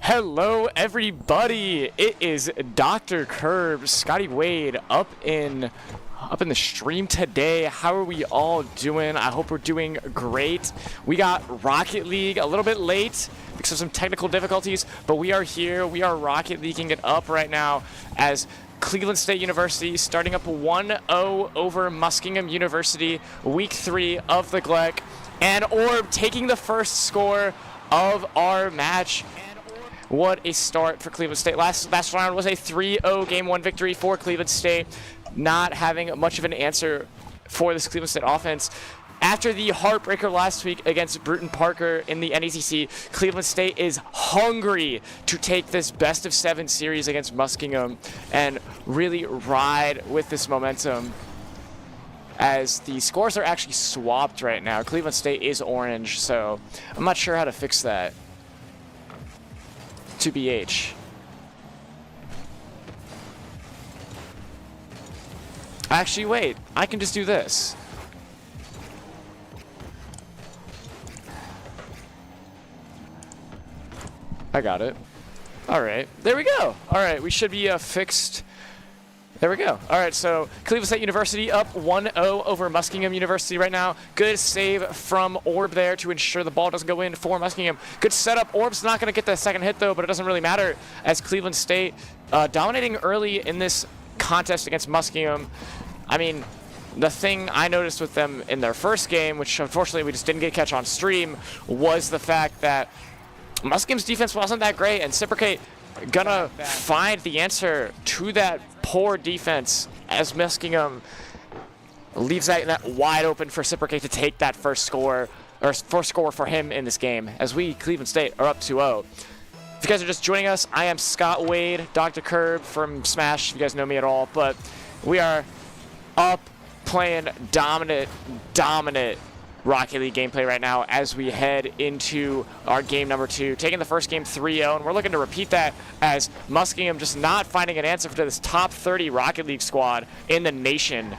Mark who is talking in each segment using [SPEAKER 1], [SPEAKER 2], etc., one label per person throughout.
[SPEAKER 1] Hello, everybody. It is Dr. Curb, Scotty Wade, up in the stream today. How are we all doing? I hope we're doing great. We got Rocket League a little bit late because of some technical difficulties, but we are here. We are Rocket Leaguing it up right now as Cleveland State University starting up 1-0 over Muskingum University, week 3 of the GLEC, and Orb taking the first score of our match. What a start for Cleveland State. Last round was a 3-0 Game 1 victory for Cleveland State, not having much of an answer for this Cleveland State offense. After the heartbreaker last week against Bruton Parker in the NACE, Cleveland State is hungry to take this best-of-7 series against Muskingum and really ride with this momentum, as the scores are actually swapped right now. Cleveland State is orange, so I'm not sure how to fix that. To BH. Actually, wait. I can just do this. I got it. All right. There we go. All right. We should be fixed. There we go. All right, so Cleveland State University up 1-0 over Muskingum University right now. Good save from Orb there to ensure the ball doesn't go in for Muskingum. Good setup. Orb's not going to get the second hit, though, but it doesn't really matter, as Cleveland State dominating early in this contest against Muskingum. I mean, the thing I noticed with them in their first game, which unfortunately we just didn't get a catch on stream, was the fact that Muskingum's defense wasn't that great, and Cipricate gonna find the answer to that poor defense as Muskingum leaves that wide open for Cipricate to take that first score, or first score for him in this game, as we, Cleveland State, are up 2-0. If you guys are just joining us, I am Scott Wade, Dr. Curb from Smash, if you guys know me at all, but we are up playing dominant Rocket League gameplay right now as we head into our game number 2, taking the first game 3-0, and we're looking to repeat that as Muskingum just not finding an answer to this top 30 Rocket League squad in the nation.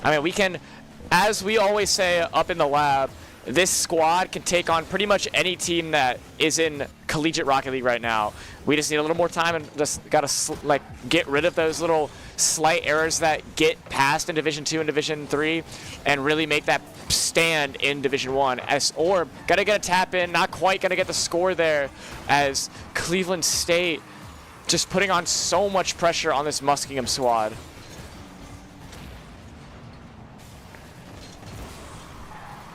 [SPEAKER 1] I mean, we can, as we always say up in the lab, this squad can take on pretty much any team that is in collegiate Rocket League right now. We just need a little more time and just got to get rid of those little slight errors that get passed in Division 2 and Division 3 and really make that stand in Division 1. As Orb got to get a tap in, not quite going to get the score there, as Cleveland State just putting on so much pressure on this Muskingum squad.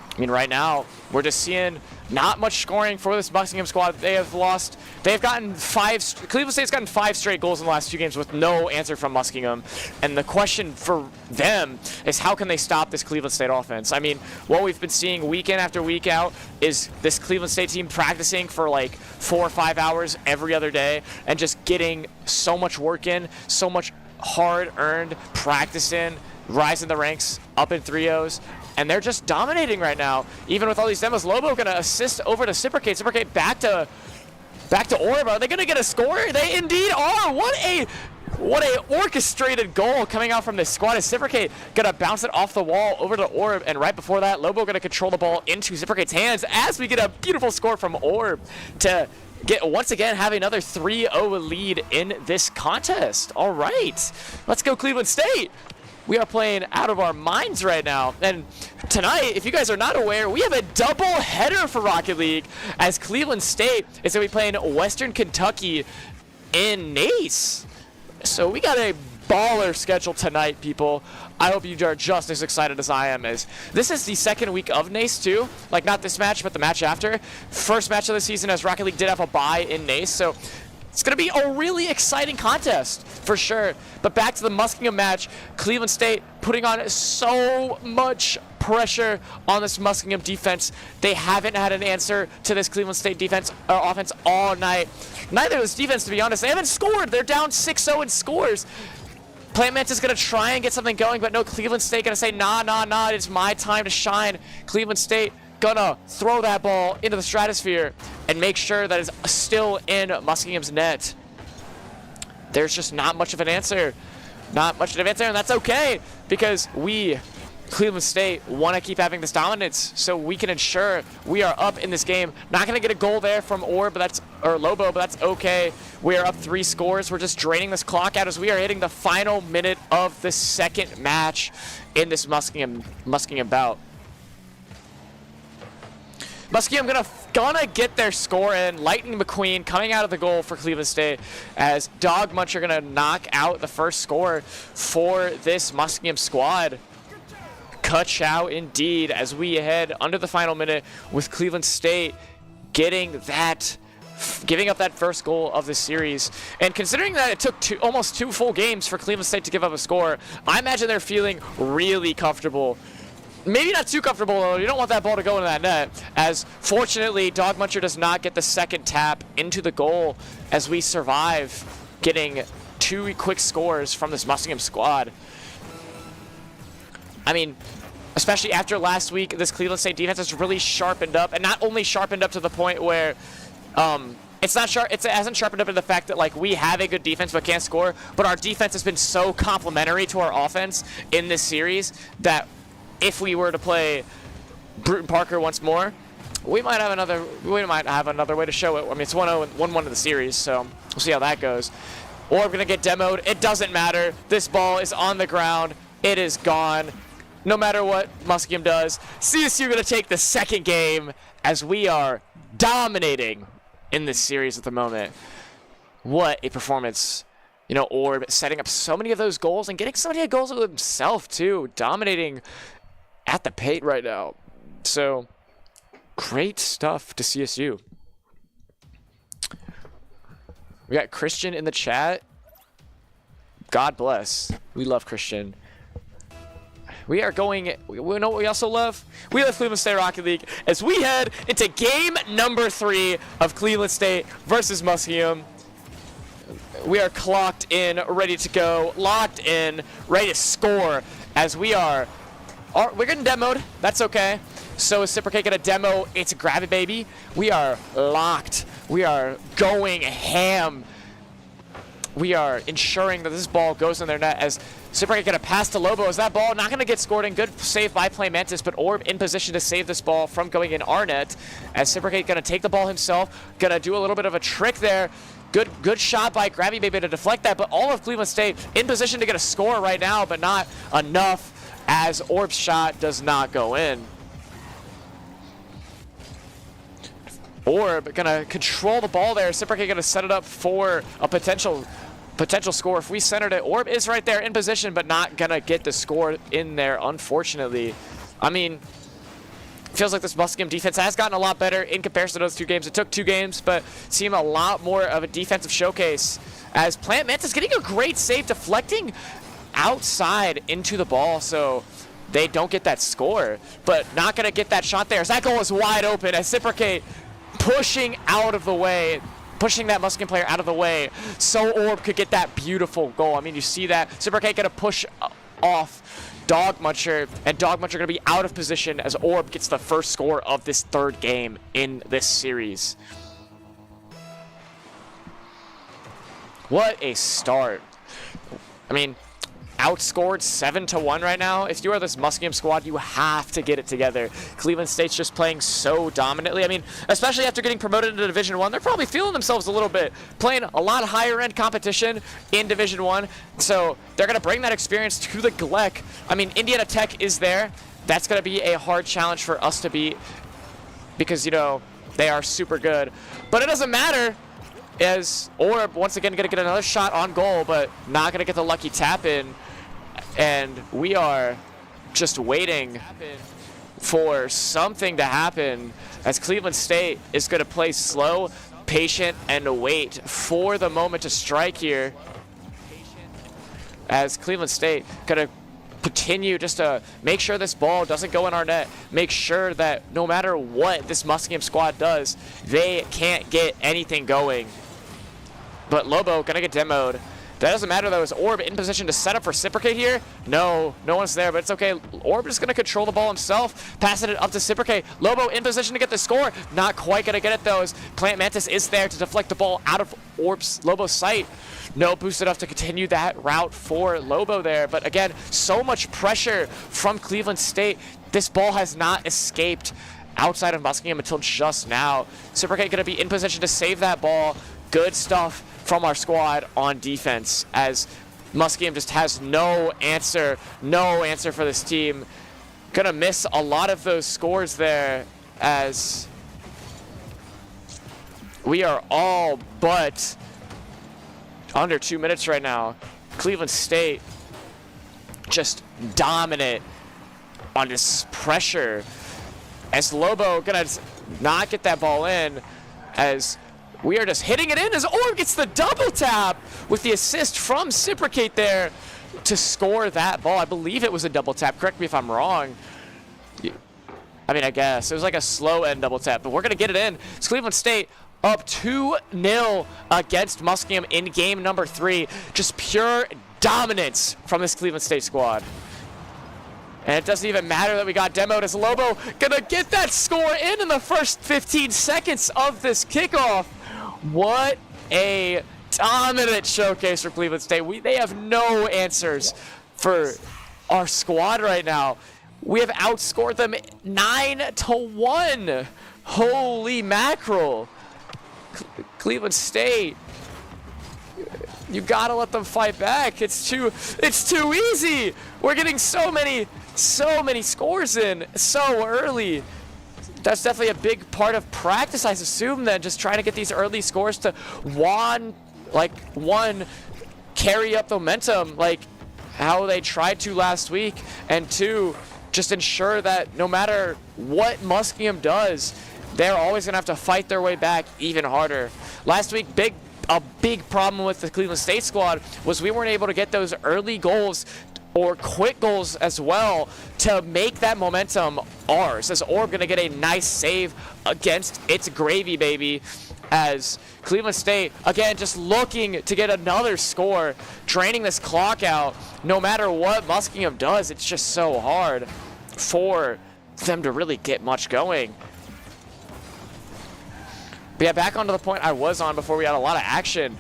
[SPEAKER 1] I mean, right now, we're just seeing not much scoring for this Muskingum squad. They've gotten Cleveland State's gotten 5 straight goals in the last 2 games with no answer from Muskingum. And the question for them is, how can they stop this Cleveland State offense? I mean, what we've been seeing week in after week out is this Cleveland State team practicing for like 4 or 5 hours every other day and just getting so much work in, so much hard-earned practice in, rising the ranks up in 3-0s. And they're just dominating right now. Even with all these demos, Lobo going to assist over to Cipricate. Cipricate back to Orb. Are they going to get a score? They indeed are. What a orchestrated goal coming out from this squad. As Cipricate going to bounce it off the wall over to Orb. And right before that, Lobo going to control the ball into Cipricate's hands as we get a beautiful score from Orb to once again have another 3-0 lead in this contest. All right. Let's go Cleveland State. We are playing out of our minds right now. And tonight, if you guys are not aware, we have a double header for Rocket League, as Cleveland State is going to be playing Western Kentucky in NACE. So we got a baller schedule tonight, people. I hope you are just as excited as I am, as this is the second week of NACE too. Like, not this match, but the match after. First match of the season, as Rocket League did have a bye in NACE. So it's going to be a really exciting contest, for sure. But back to the Muskingum match, Cleveland State putting on so much pressure on this Muskingum defense. They haven't had an answer to this Cleveland State defense offense all night. Neither of this defense, to be honest. They haven't scored. They're down 6-0 in scores. Plant Mantis going to try and get something going, but no, Cleveland State going to say, nah, it's my time to shine. Cleveland State gonna throw that ball into the stratosphere and make sure that it's still in Muskingum's net. There's just not much of an answer. And that's okay, because we Cleveland State want to keep having this dominance so we can ensure we are up in this game. Not going to get a goal there from Lobo, but that's okay. We are up 3 scores. We're just draining this clock out as we are hitting the final minute of the second match in this Muskingum bout. Muskingum gonna get their score in. Lightning McQueen coming out of the goal for Cleveland State as Dog Muncher gonna knock out the first score for this Muskingum squad. Ka-chow indeed as we head under the final minute with Cleveland State giving up that first goal of the series. And considering that it took almost 2 full games for Cleveland State to give up a score, I imagine they're feeling really comfortable. Maybe not too comfortable, though. You don't want that ball to go into that net, as fortunately Dog Muncher does not get the second tap into the goal as we survive getting 2 quick scores from this Muskingum squad. I mean, especially after last week, this Cleveland State defense has really sharpened up, and not only sharpened up to the point where it hasn't sharpened up to the fact that like we have a good defense but can't score, but our defense has been so complementary to our offense in this series that if we were to play Bruton Parker once more, we might have another way to show it. I mean, it's 1-1 in the series, so we'll see how that goes. Or we're gonna get demoed. It doesn't matter. This ball is on the ground. It is gone. No matter what Muskingum does, CSU gonna take the second game as we are dominating in this series at the moment. What a performance. You know, Orb setting up so many of those goals and getting so many goals with himself too, dominating at the paint right now. So great stuff to CSU. We got Christian in the chat. God bless. We love Christian. We are going, we know what we also love? We love Cleveland State Rocket League as we head into game number 3 of Cleveland State versus Muskingum. We are clocked in, ready to go, locked in, ready to score as we're getting demoed. That's okay. So is Cyprocate gonna demo? It's a grab it, baby. We are locked. We are going ham. We are ensuring that this ball goes in their net as Cyprocate gonna pass to Lobo. Is that ball not gonna get scored in? Good save by Play Mantis, but Orb in position to save this ball from going in our net as Cyprocate gonna take the ball himself, gonna do a little bit of a trick there. Good shot by Grabby Baby to deflect that, but all of Cleveland State in position to get a score right now, but not enough as Orb's shot does not go in. Orb gonna control the ball there. Cyprocate gonna set it up for a potential score. If we centered it, Orb is right there in position, but not gonna get the score in there, unfortunately. I mean, feels like this Muskingum defense has gotten a lot better in comparison to those 2 games. It took 2 games, but seemed a lot more of a defensive showcase as Plant Mantis getting a great save, deflecting outside into the ball, so they don't get that score, but not gonna get that shot there. As that goal is wide open as Cyprocate pushing out of the way, pushing that Muskingum player out of the way so Orb could get that beautiful goal. I mean, you see that. Cyprocate gonna push off Dog Muncher, and Dog Muncher gonna be out of position as Orb gets the first score of this 3rd game in this series. What a start. I mean, outscored 7-1 right now. If you are this Muskingum squad, you have to get it together. Cleveland State's just playing so dominantly. I mean, especially after getting promoted into Division 1, they're probably feeling themselves a little bit, playing a lot higher end competition in Division 1. So they're going to bring that experience to the GLEC. I mean, Indiana Tech is there. That's going to be a hard challenge for us to beat because, you know, they are super good. But it doesn't matter, as Orb once again going to get another shot on goal, but not going to get the lucky tap in. And we are just waiting for something to happen as Cleveland State is going to play slow, patient, and wait for the moment to strike here. As Cleveland State going to continue just to make sure this ball doesn't go in our net, make sure that no matter what this Muskingum squad does, they can't get anything going. But Lobo going to get demoed That doesn't matter though. Is Orb in position to set up reciprocate here? No one's there, but it's okay. Orb is going to control the ball himself, passing it up to reciprocate. Lobo in position to get the score. Not quite going to get it though, as Plant Mantis is there to deflect the ball out of Lobo's sight. No boost enough to continue that route for Lobo there. But again, so much pressure from Cleveland State. This ball has not escaped outside of Muskingum until just now. Reciprocate going to be in position to save that ball. Good stuff from our squad on defense, as Muskingum just has no answer for this team. Gonna miss a lot of those scores there, as we are all but under 2 minutes right now. Cleveland State just dominant on this pressure, as Lobo gonna not get that ball in, as we are just hitting it in as Orb gets the double tap with the assist from Reciprocate there to score that ball. I believe it was a double tap. Correct me if I'm wrong. I mean, I guess. It was like a slow end double tap, but we're going to get it in. It's Cleveland State up 2-0 against Muskingum in game number 3. Just pure dominance from this Cleveland State squad. And it doesn't even matter that we got demoed, as Lobo gonna get that score in the first 15 seconds of this kickoff. What a dominant showcase for Cleveland State. They have no answers for our squad right now. We have outscored them 9-1. Holy mackerel. Cleveland State, you gotta let them fight back. It's too easy. We're getting so many scores in so early. That's definitely a big part of practice, I assume, then, just trying to get these early scores to one, carry up the momentum like how they tried to last week, and 2, just ensure that no matter what Muskingum does, they're always gonna have to fight their way back even harder. Last week, a big problem with the Cleveland State squad was we weren't able to get those early goals or quick goals as well to make that momentum ours, as Orb gonna get a nice save against its gravy baby, as Cleveland State, again, just looking to get another score, draining this clock out. No matter what Muskingum does, it's just so hard for them to really get much going. But yeah, back onto the point I was on before we had a lot of action.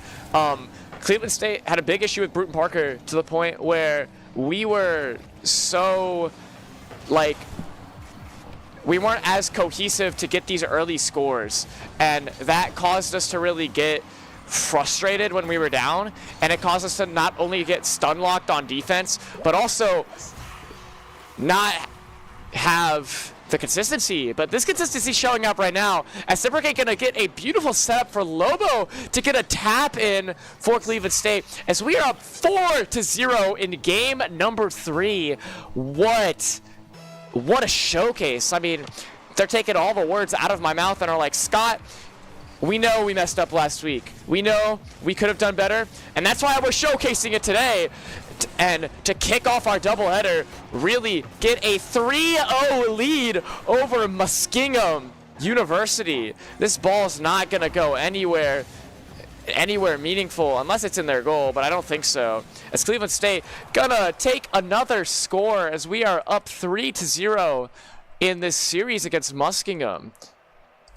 [SPEAKER 1] Cleveland State had a big issue with Bruton Parker, to the point where we were so, we weren't as cohesive to get these early scores, and that caused us to really get frustrated when we were down, and it caused us to not only get stun locked on defense, but also not have the consistency. But this consistency showing up right now, as Reciprocate gonna get a beautiful setup for Lobo to get a tap in for Cleveland State, as we are up 4-0 in game number 3. What a showcase. I mean, they're taking all the words out of my mouth and are like, Scott, we know we messed up last week. We know we could have done better, and that's why we're showcasing it today. And to kick off our doubleheader, really get a 3-0 lead over Muskingum University. This ball is not going to go anywhere meaningful unless it's in their goal, but I don't think so. As Cleveland State gonna take another score, as we are up 3-0 in this series against Muskingum.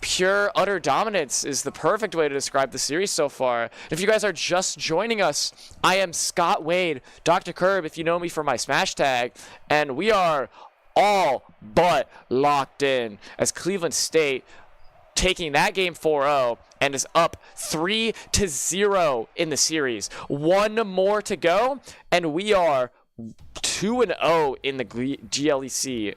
[SPEAKER 1] Pure, utter dominance is the perfect way to describe the series so far. If you guys are just joining us, I am Scott Wade, Dr. Curb, if you know me from my Smash tag, and we are all but locked in, as Cleveland State taking that game 4-0 and is up 3-0 in the series. One more to go, and we are 2-0 in the GLEC.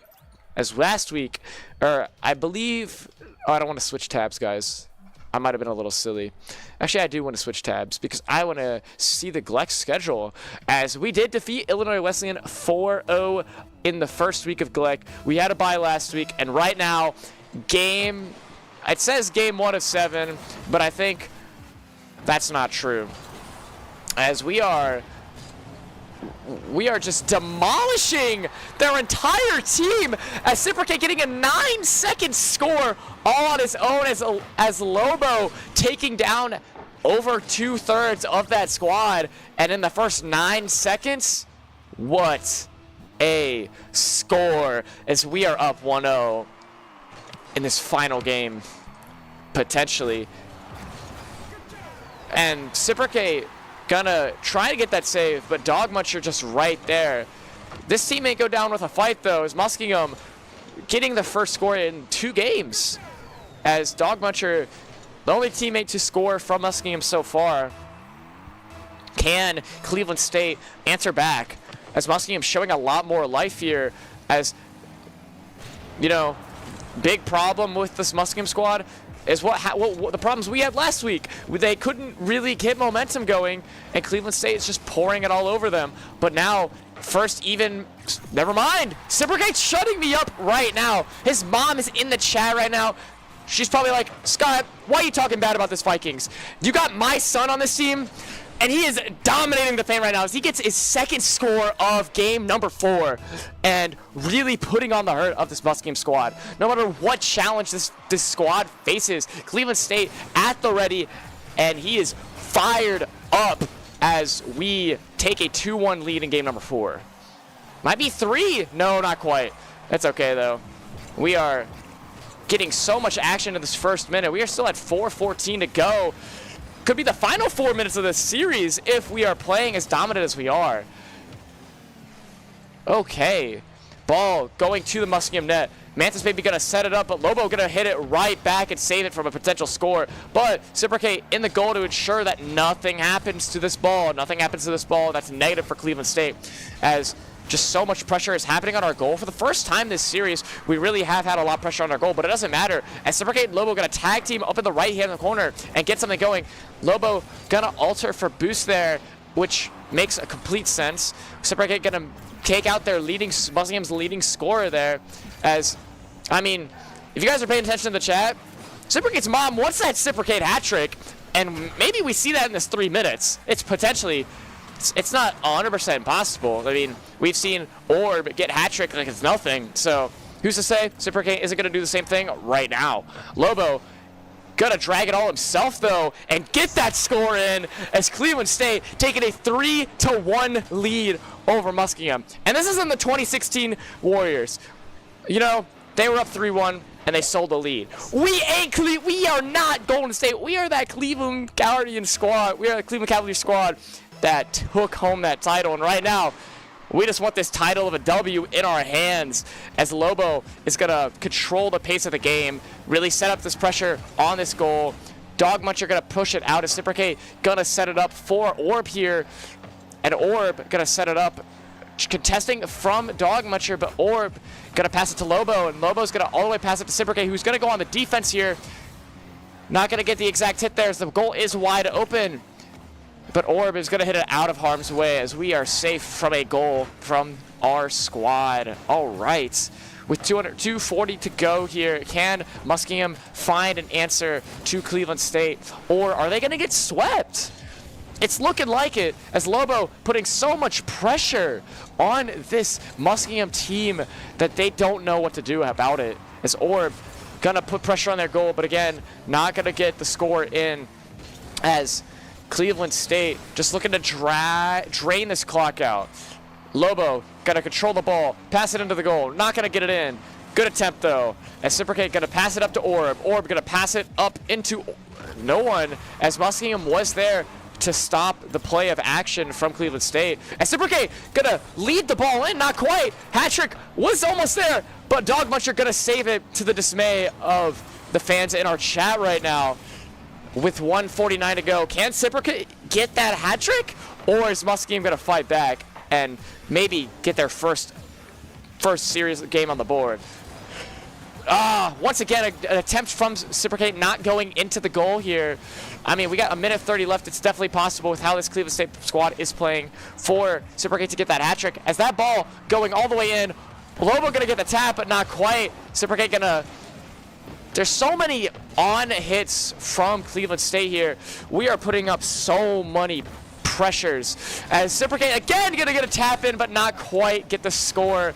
[SPEAKER 1] As last week, I believe... Oh, I don't want to switch tabs, guys. I might have been a little silly. Actually, I do want to switch tabs because I want to see the GLEC schedule, as we did defeat Illinois Wesleyan 4-0 in the first week of GLEC. We had a bye last week, and right now, it says game 1 of 7, but I think that's not true, as we are just demolishing their entire team, as Reciprocate getting a 9-second score all on his own, as Lobo taking down over 2/3 of that squad, and in the first 9 seconds, what a score as we are up 1-0 in this final game, potentially. And Cypricate gonna try to get that save, but Dogmuncher just right there. This team may go down with a fight, though, as Muskingum getting the first score in 2 games. As Dogmuncher, the only teammate to score from Muskingum so far. Can Cleveland State answer back? As Muskingum showing a lot more life here, as, you know, big problem with this Muskingum squad is what the problems we had last week. They couldn't really get momentum going, and Cleveland State is just pouring it all over them. But now, never mind. Cypricate's shutting me up right now. His mom is in the chat right now. She's probably like, Scott, why are you talking bad about this Vikings? You got my son on this team, and he is dominating the fan right now as he gets his second score of game number 4 and really putting on the hurt of this Muskingum squad. No matter what challenge this squad faces, Cleveland State at the ready, and he is fired up as we take a 2-1 lead in game number 4. Might be 3. No, not quite. That's okay, though. We are getting so much action in this first minute. We are still at 4:14 to go. Could be the final 4 minutes of this series if we are playing as dominant as we are. Okay. Ball going to the Muskingum net. Mantis maybe going to set it up, but Lobo going to hit it right back and save it from a potential score. But Cypricate in the goal to ensure that nothing happens to this ball. Nothing happens to this ball. That's negative for Cleveland State, as just so much pressure is happening on our goal. For the first time this series, we really have had a lot of pressure on our goal, but it doesn't matter. As Cypricate and Lobo going to tag team up in the right-hand corner and get something going. Lobo going to alter for boost there, which makes a complete sense. Cypricate going to take out their Muskingum's leading scorer there. As, I mean, if you guys are paying attention to the chat, Cypricate's mom wants that Cypricate hat trick, and maybe we see that in this 3 minutes. It's potentially... It's not 100% possible. I mean, we've seen Orb get hat trick like it's nothing. So who's to say Cypricate isn't going to do the same thing right now? Lobo gonna drag it all himself though and get that score in as Cleveland State taking a 3-1 lead over Muskingum. And this isn't the 2016 Warriors. You know, they were up 3-1 and they sold the lead. We are not Golden State. We are that Cleveland Guardian squad. We are the Cleveland Cavaliers squad that took home that title, and right now we just want this title of a W in our hands as Lobo is going to control the pace of the game, really set up this pressure on this goal. Dogmuncher going to push it out as Cypricate going to set it up for Orb here, and Orb going to set it up contesting from Dogmuncher, but Orb going to pass it to Lobo, and Lobo's going to all the way pass it to Cypricate, who's going to go on the defense here. Not going to get the exact hit there as the goal is wide open. But Orb is going to hit it out of harm's way as we are safe from a goal from our squad. All right. With 240 to go here, can Muskingum find an answer to Cleveland State? Or are they going to get swept? It's looking like it, as Lobo putting so much pressure on this Muskingum team that they don't know what to do about it. As Orb going to put pressure on their goal, but again, not going to get the score in, as Cleveland State just looking to drain this clock out. Lobo got to control the ball, pass it into the goal, not going to get it in. Good attempt though, as Cypricate going to pass it up to Orb. Orb going to pass it up into no one, as Muskingum was there to stop the play of action from Cleveland State. As Cypricate going to lead the ball in, not quite. Hat-trick was almost there, but Dogmuncher going to save it to the dismay of the fans in our chat right now. With 1:49 to go, can Cypricate get that hat trick, or is Muskingum going to fight back and maybe get their first series game on the board? Once again, an attempt from Cypricate not going into the goal here. I mean, we got 1:30 left. It's definitely possible with how this Cleveland State squad is playing for Cypricate to get that hat trick. As that ball going all the way in, Lobo going to get the tap, but not quite. Cypricate going to... There's so many on hits from Cleveland State here. We are putting up so many pressures. As Cypricate again going to get a tap in, but not quite get the score.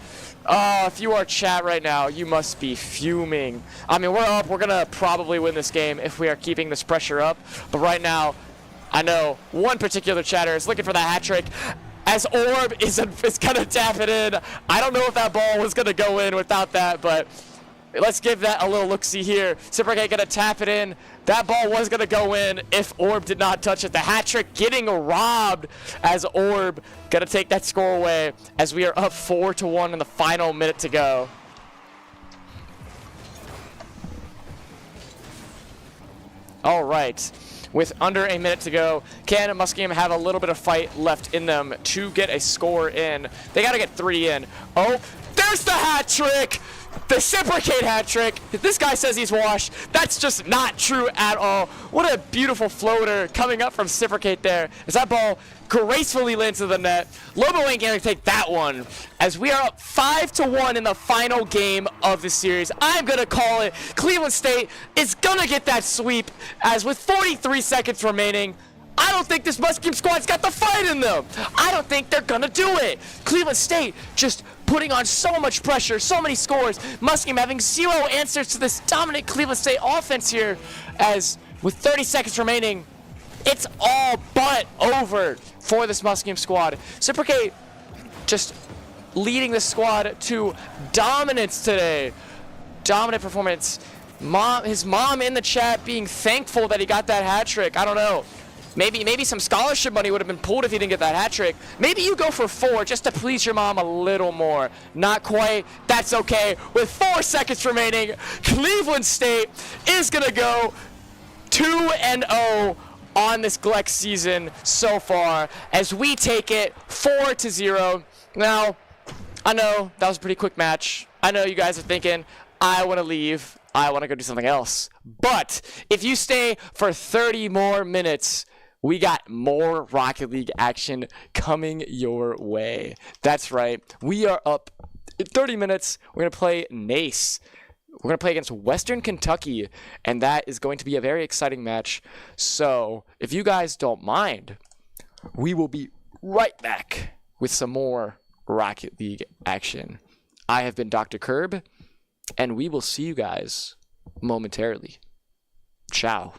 [SPEAKER 1] If you are chat right now, you must be fuming. I mean, we're up. We're going to probably win this game if we are keeping this pressure up. But right now, I know one particular chatter is looking for the hat trick as Orb is going to tap it in. I don't know if that ball was going to go in without that, but let's give that a little look-see here. Sippergate going to tap it in. That ball was going to go in if Orb did not touch it. The hat trick getting robbed as Orb going to take that score away as we are up 4-1 in the final minute to go. All right. With under a minute to go, can Muskingum have a little bit of fight left in them to get a score in? They got to get 3 in. Oh, there's the hat trick! The Sippergate hat trick. This guy says he's washed. That's just not true at all. What a beautiful floater coming up from Sippergate there as that ball gracefully lands to the net. Lobo ain't going to take that one as we are up 5-1 in the final game of the series. I'm going to call it. Cleveland State is going to get that sweep as with 43 seconds remaining, I don't think this Muskingum squad's got the fight in them. I don't think they're going to do it. Cleveland State just putting on so much pressure, so many scores. Muskingum having 0 answers to this dominant Cleveland State offense here as with 30 seconds remaining, it's all but over for this Muskingum squad. Sippergate just leading the squad to dominance today. Dominant performance. His mom in the chat being thankful that he got that hat trick. I don't know. Maybe some scholarship money would have been pulled if he didn't get that hat trick. Maybe you go for 4 just to please your mom a little more. Not quite. That's okay. With 4 seconds remaining, Cleveland State is going to go 2-0 on this Gleck season so far as we take it 4-0. Now, I know that was a pretty quick match. I know you guys are thinking, I want to leave. I want to go do something else. But if you stay for 30 more minutes, we got more Rocket League action coming your way. That's right. We are up in 30 minutes. We're going to play NACE. We're going to play against Western Kentucky, and that is going to be a very exciting match. So if you guys don't mind, we will be right back with some more Rocket League action. I have been Dr. Curb, and we will see you guys momentarily. Ciao.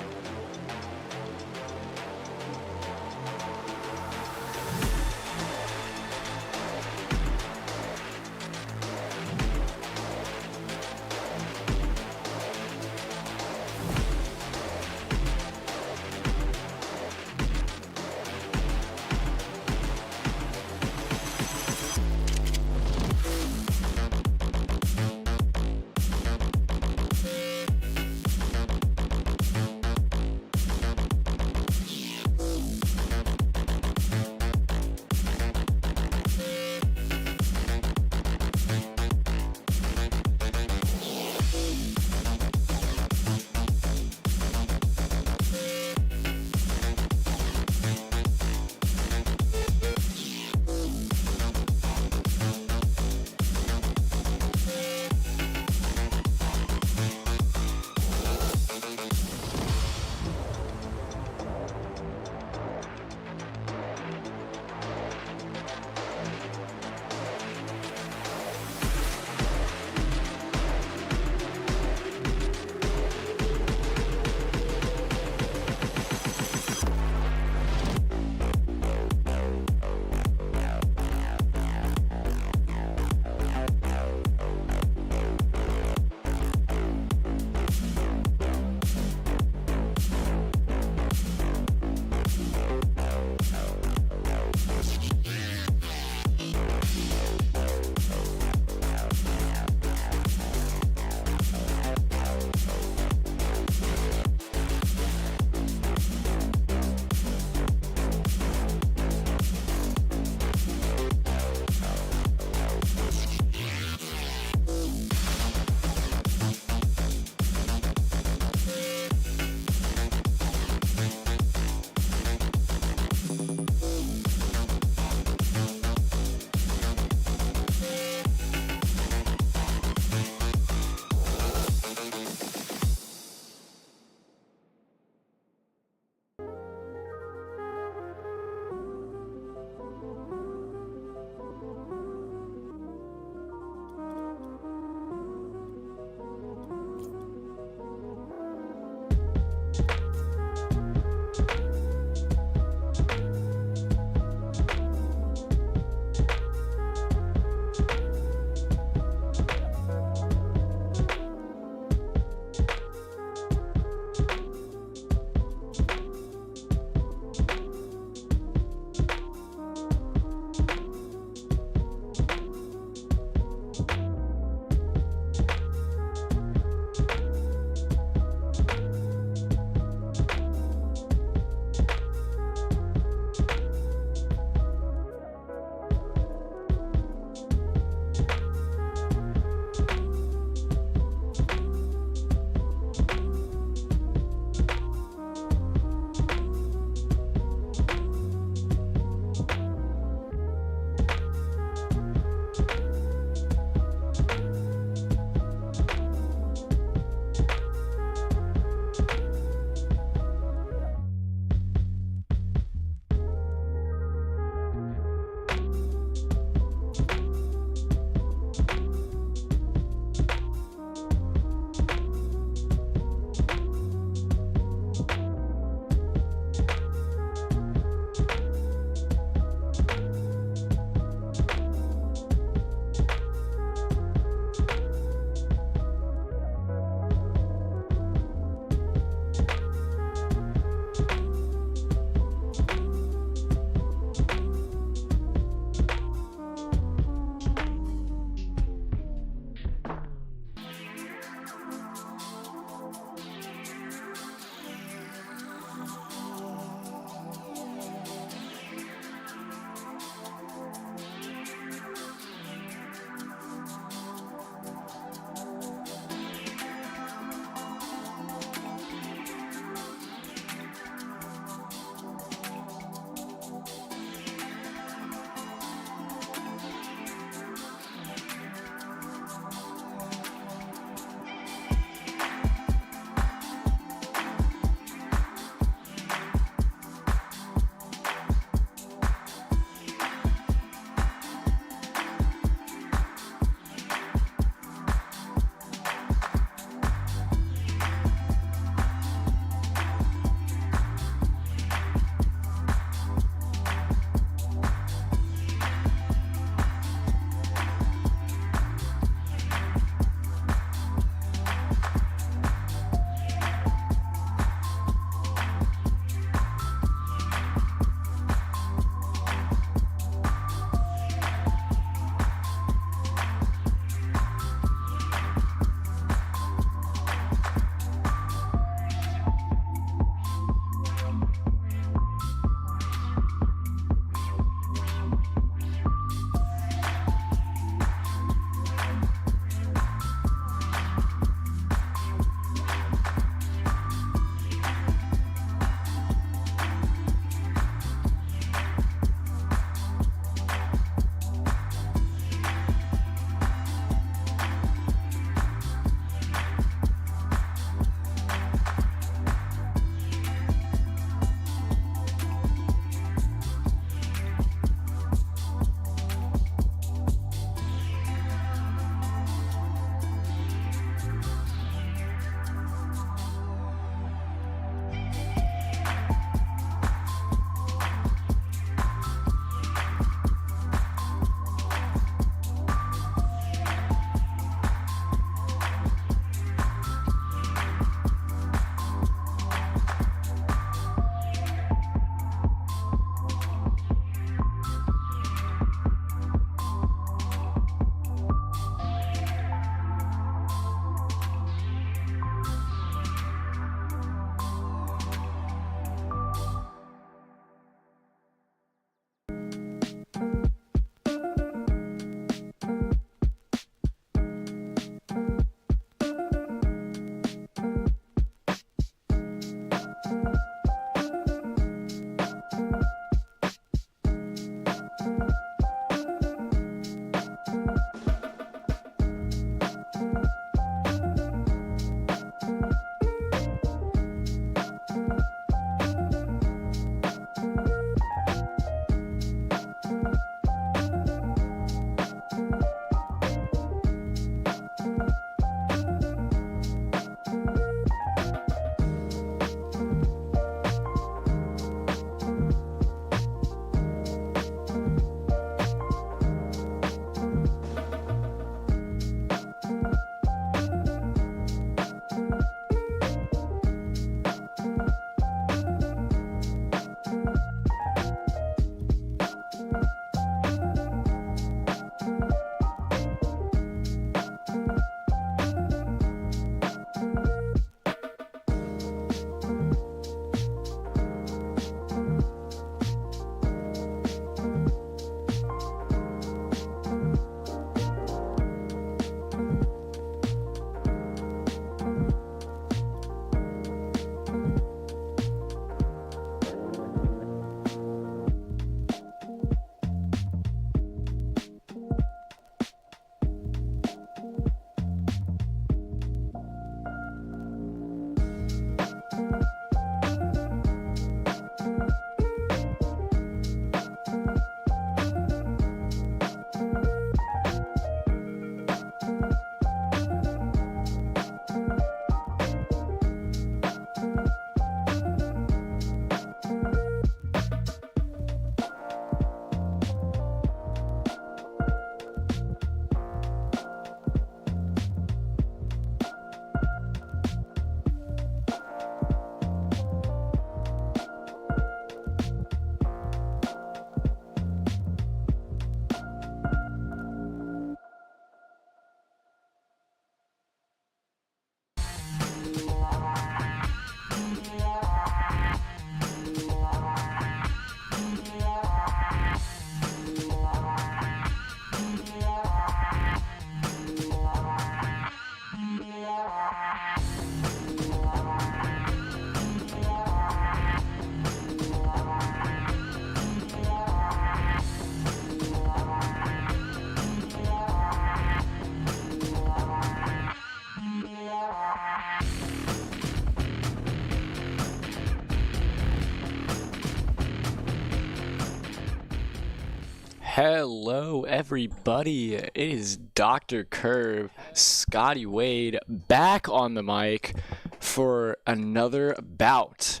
[SPEAKER 2] Hello everybody, it is Dr. Curve, Scotty Wade, back on the mic for another bout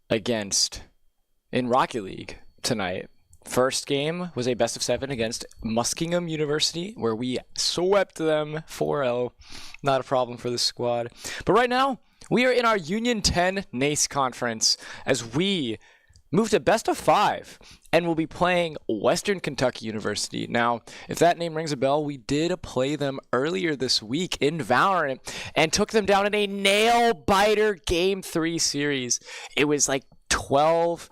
[SPEAKER 2] in Rocket League tonight. First game was a best of 7 against Muskingum University, where we swept them 4-0. Not a problem for the squad. But right now, we are in our Union 10 NACE conference as we move to best of 5 and we'll be playing Western Kentucky University. Now, if that name rings a bell, we did play them earlier this week in Valorant and took them down in a nail-biter Game 3 series. It was like 12-13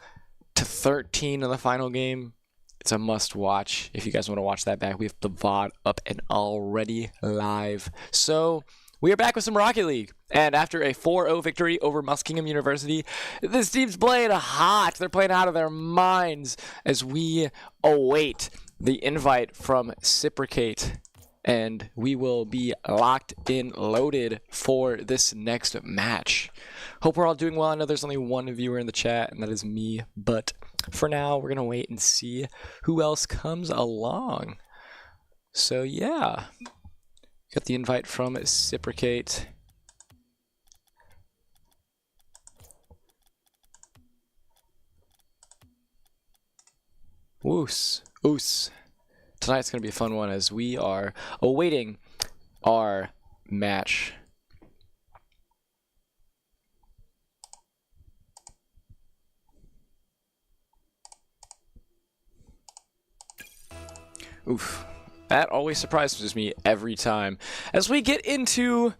[SPEAKER 2] in the final game. It's a must-watch. If you guys want to watch that back, we have the VOD up and already live. So we are back with some Rocket League. And after a 4-0 victory over Muskingum University, this team's playing hot. They're playing out of their minds as we await the invite from Cipricate. And we will be locked in, loaded for this next match. Hope we're all doing well. I know there's only one viewer in the chat, and that is me. But for now, we're going to wait and see who else comes along. So, yeah. Got the invite from Cipricate. Woos. Oos. Tonight's going to be a fun one as we are awaiting our match. Oof. That always surprises me every time. As we get into,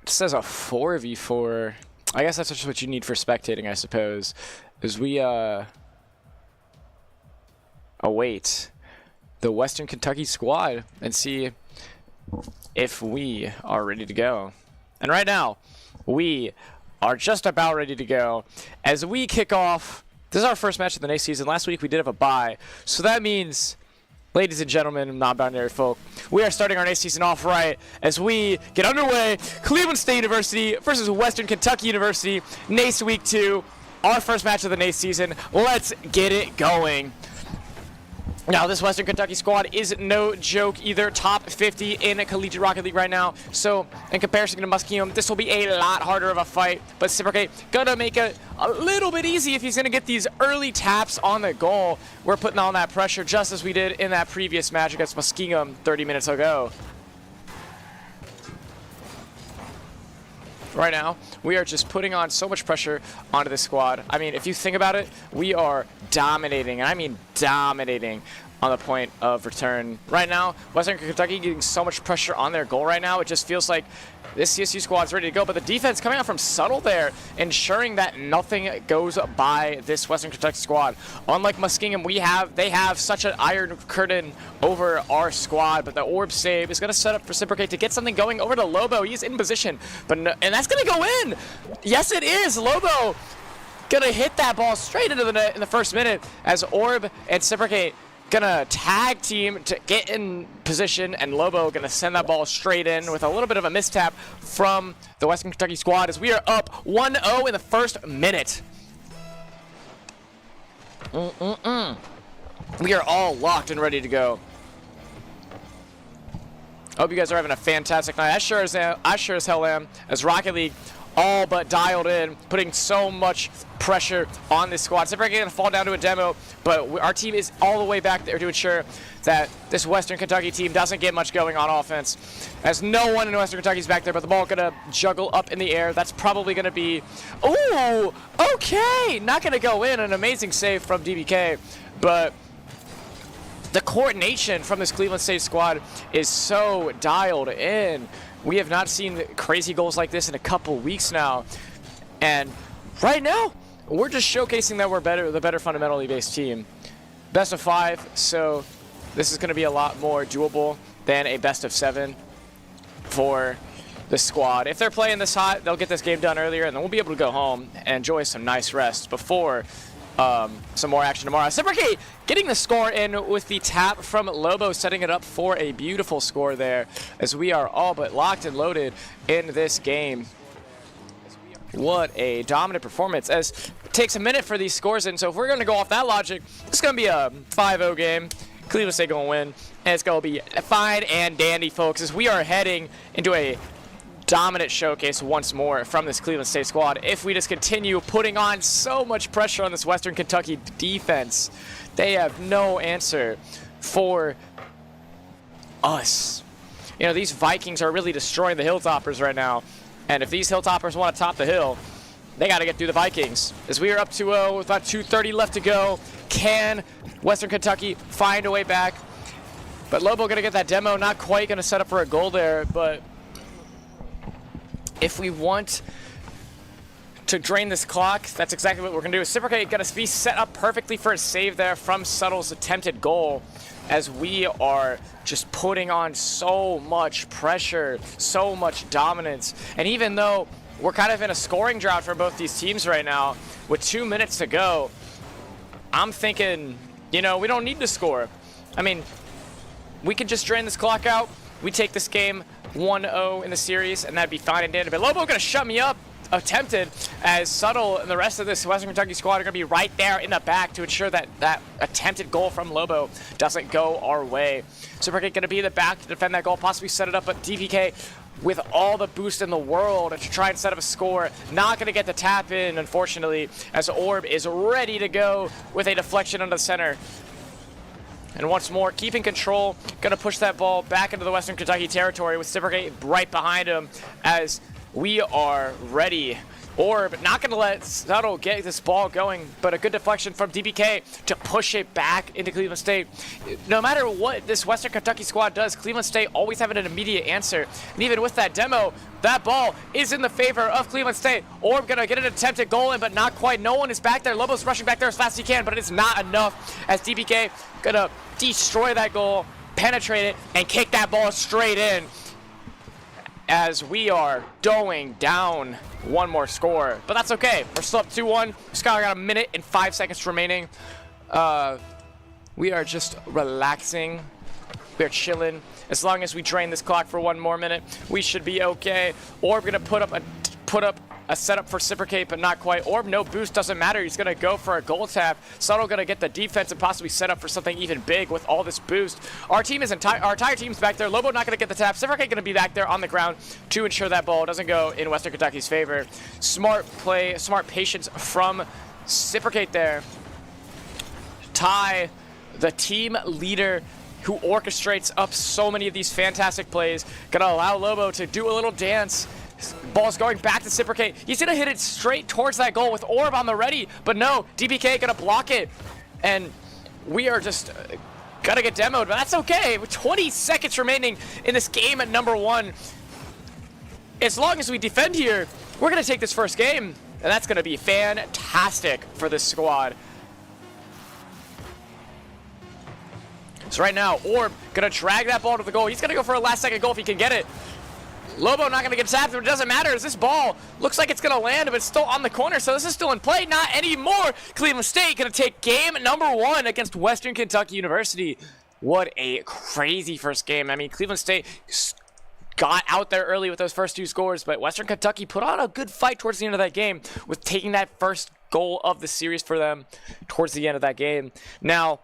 [SPEAKER 2] it says a 4v4. I guess that's just what you need for spectating, I suppose. As we await the Western Kentucky squad and see if we are ready to go. And right now, we are just about ready to go as we kick off. This is our first match of the NACE season. Last week we did have a bye, so that means, ladies and gentlemen, non-binary folk, we are starting our NACE season off right as we get underway. Cleveland State University versus Western Kentucky University, NACE Week 2, our first match of the NACE season. Let's get it going. Now, this Western Kentucky squad is no joke either. Top 50 in Collegiate Rocket League right now. So, in comparison to Muskingum, this will be a lot harder of a fight. But Cipricate gonna make it a little bit easy if he's gonna get these early taps on the goal. We're putting on that pressure just as we did in that previous match against Muskingum 30 minutes ago. Right now, we are just putting on so much pressure onto this squad. I mean, if you think about it, we are dominating, and I mean dominating on the point of return. Right now, Western Kentucky getting so much pressure on their goal right now, it just feels like this CSU squad is ready to go, but the defense coming out from Subtle there, ensuring that nothing goes by this Western Kentucky squad. Unlike Muskingum, they have such an iron curtain over our squad, but the orb save is going to set up for Cipricate to get something going over to Lobo. He's in position, but no, and that's going to go in. Yes, it is. Lobo going to hit that ball straight into the net in the first minute as Orb and Cipricate gonna tag team to get in position, and Lobo gonna send that ball straight in with a little bit of a mistap from the Western Kentucky squad as we are up 1-0 in the first minute. We are all locked and ready to go. Hope you guys are having a fantastic night. I sure as hell am, as Rocket League all but dialed in, putting so much pressure on this squad. So we're going to fall down to a demo, but our team is all the way back there to ensure that this Western Kentucky team doesn't get much going on offense. As no one in Western Kentucky is back there, but the ball going to juggle up in the air. That's probably going to be, ooh, okay, not going to go in. An amazing save from DBK, but the coordination from this Cleveland State squad is so dialed in. We have not seen crazy goals like this in a couple weeks now. And right now, we're just showcasing that we're the better fundamentally based team. Best of 5, so this is going to be a lot more doable than a best of 7 for the squad. If they're playing this hot, they'll get this game done earlier, and then we'll be able to go home and enjoy some nice rest before some more action tomorrow. Cipricate getting the score in with the tap from Lobo, setting it up for a beautiful score there as we are all but locked and loaded in this game.
[SPEAKER 1] What a dominant performance, as it takes a minute for these scores in. So if we're going to go off that logic, it's going to be a 5-0 game. Cleveland State going to win, and it's going to be fine and dandy, folks, as we are heading into a dominant showcase once more from this Cleveland State squad. If we just continue putting on so much pressure on this Western Kentucky defense, they have no answer for us. You know, these Vikings are really destroying the Hilltoppers right now, and if these Hilltoppers want to top the hill, they got to get through the Vikings. As we are up 2-0 with about 2:30 left to go, can Western Kentucky find a way back? But Lobo going to get that demo, not quite going to set up for a goal there, but if we want to drain this clock, that's exactly what we're going to do. Reciprocate going to be set up perfectly for a save there from Suttle's attempted goal, as we are just putting on so much pressure, so much dominance. And even though we're kind of in a scoring drought for both these teams right now, with 2 minutes to go, I'm thinking, you know, we don't need to score. I mean, we could just drain this clock out. We take this game 1-0 in the series, and that'd be fine and dandy. But Lobo gonna shut me up, attempted, as Subtle and the rest of this Western Kentucky squad are gonna be right there in the back to ensure that that attempted goal from Lobo doesn't go our way. Superkick gonna be in the back to defend that goal, possibly set it up, but DPK with all the boost in the world to try and set up a score, not gonna get the tap in, unfortunately, as Orb is ready to go with a deflection into the center. And once more, keeping control, gonna push that ball back into the Western Kentucky territory with Reciprocate right behind him as we are ready. Orb not gonna let Subtle get this ball going, but a good deflection from DBK to push it back into Cleveland State. No matter what this Western Kentucky squad does, Cleveland State always having an immediate answer. And even with that demo, that ball is in the favor of Cleveland State. Orb gonna get an attempted goal in, but not quite. No one is back there. Lobo's rushing back there as fast as he can, but it is not enough as DBK gonna destroy that goal, penetrate it, and kick that ball straight in as we are going down one more score. But that's okay. We're still up 2-1. Skylar got a minute and 5 seconds remaining. We are just relaxing. We are chilling. As long as we drain this clock for 1 more minute, we should be okay. Orb gonna put up a setup for Reciprocate, but not quite. Orb, no boost, doesn't matter. He's gonna go for a goal tap. Subtle gonna get the defense and possibly set up for something even big with all this boost. Our team is our entire team's back there. Lobo not gonna get the tap. Reciprocate gonna be back there on the ground to ensure that ball doesn't go in Western Kentucky's favor. Smart play, smart patience from Reciprocate there. Ty, the team leader who orchestrates up so many of these fantastic plays, gonna allow Lobo to do a little dance. Ball's going back to Reciprocate. He's gonna hit it straight towards that goal with Orb on the ready, but no, DBK gonna block it. And we are just gonna get demoed, but that's okay. With 20 seconds remaining in this game at number 1. As long as we defend here, we're gonna take this first game, and that's gonna be fantastic for this squad. So right now, Orb gonna drag that ball to the goal. He's gonna go for a last second goal if he can get it. Lobo not gonna get tapped, but it doesn't matter as this ball looks like it's gonna land, but it's still on the corner, so this is still in play. Not anymore. Cleveland State gonna take game number 1 against Western Kentucky University. What a crazy first game. I mean, Cleveland State got out there early with those first 2 scores, but Western Kentucky put on a good fight towards the end of that game with taking that first goal of the series for them towards the end of that game. Now,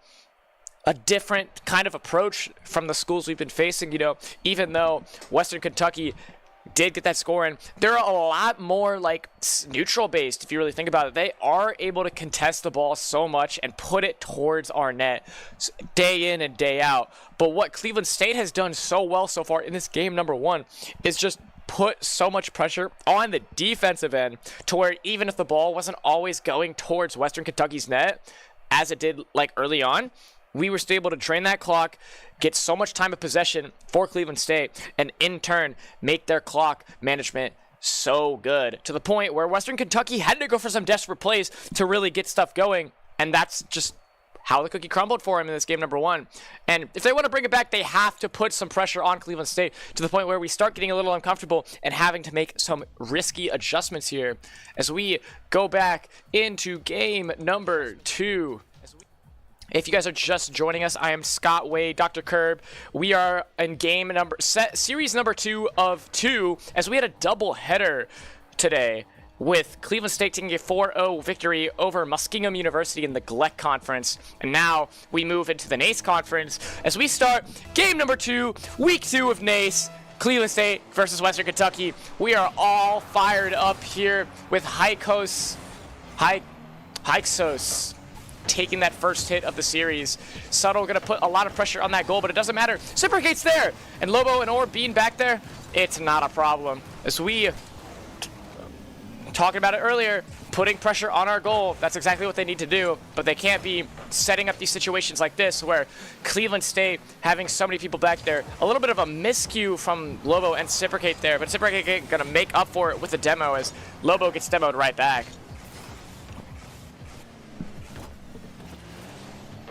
[SPEAKER 1] a different kind of approach from the schools we've been facing, you know, even though Western Kentucky did get that score in, they're a lot more like neutral based if you really think about it. They are able to contest the ball so much and put it towards our net day in and day out. But what Cleveland State has done so well so far in this game number 1 is just put so much pressure on the defensive end to where even if the ball wasn't always going towards Western Kentucky's net, as it did like early on, we were still able to drain that clock, get so much time of possession for Cleveland State, and in turn make their clock management so good to the point where Western Kentucky had to go for some desperate plays to really get stuff going, and that's just how the cookie crumbled for him in this game number 1. And if they want to bring it back, they have to put some pressure on Cleveland State to the point where we start getting a little uncomfortable and having to make some risky adjustments here as we go back into game number 2. If you guys are just joining us, I am Scott Wade, Dr. Curb. We are in series number 2 of 2, as we had a double header today. with Cleveland State taking a 4-0 victory over Muskingum University in the GLEC Conference. And now we move into the NACE Conference as we start game number 2, week 2 of NACE. Cleveland State versus Western Kentucky. We are all fired up here with Hyksos taking that first hit of the series. Subtle going to put a lot of pressure on that goal, but it doesn't matter. Reciprocate's there. And Lobo and Orb being back there, it's not a problem. As we talking about it earlier, putting pressure on our goal, that's exactly what they need to do, but they can't be setting up these situations like this where Cleveland State having so many people back there. A little bit of a miscue from Lobo and Reciprocate there, but Reciprocate going to make up for it with the demo as Lobo gets demoed right back.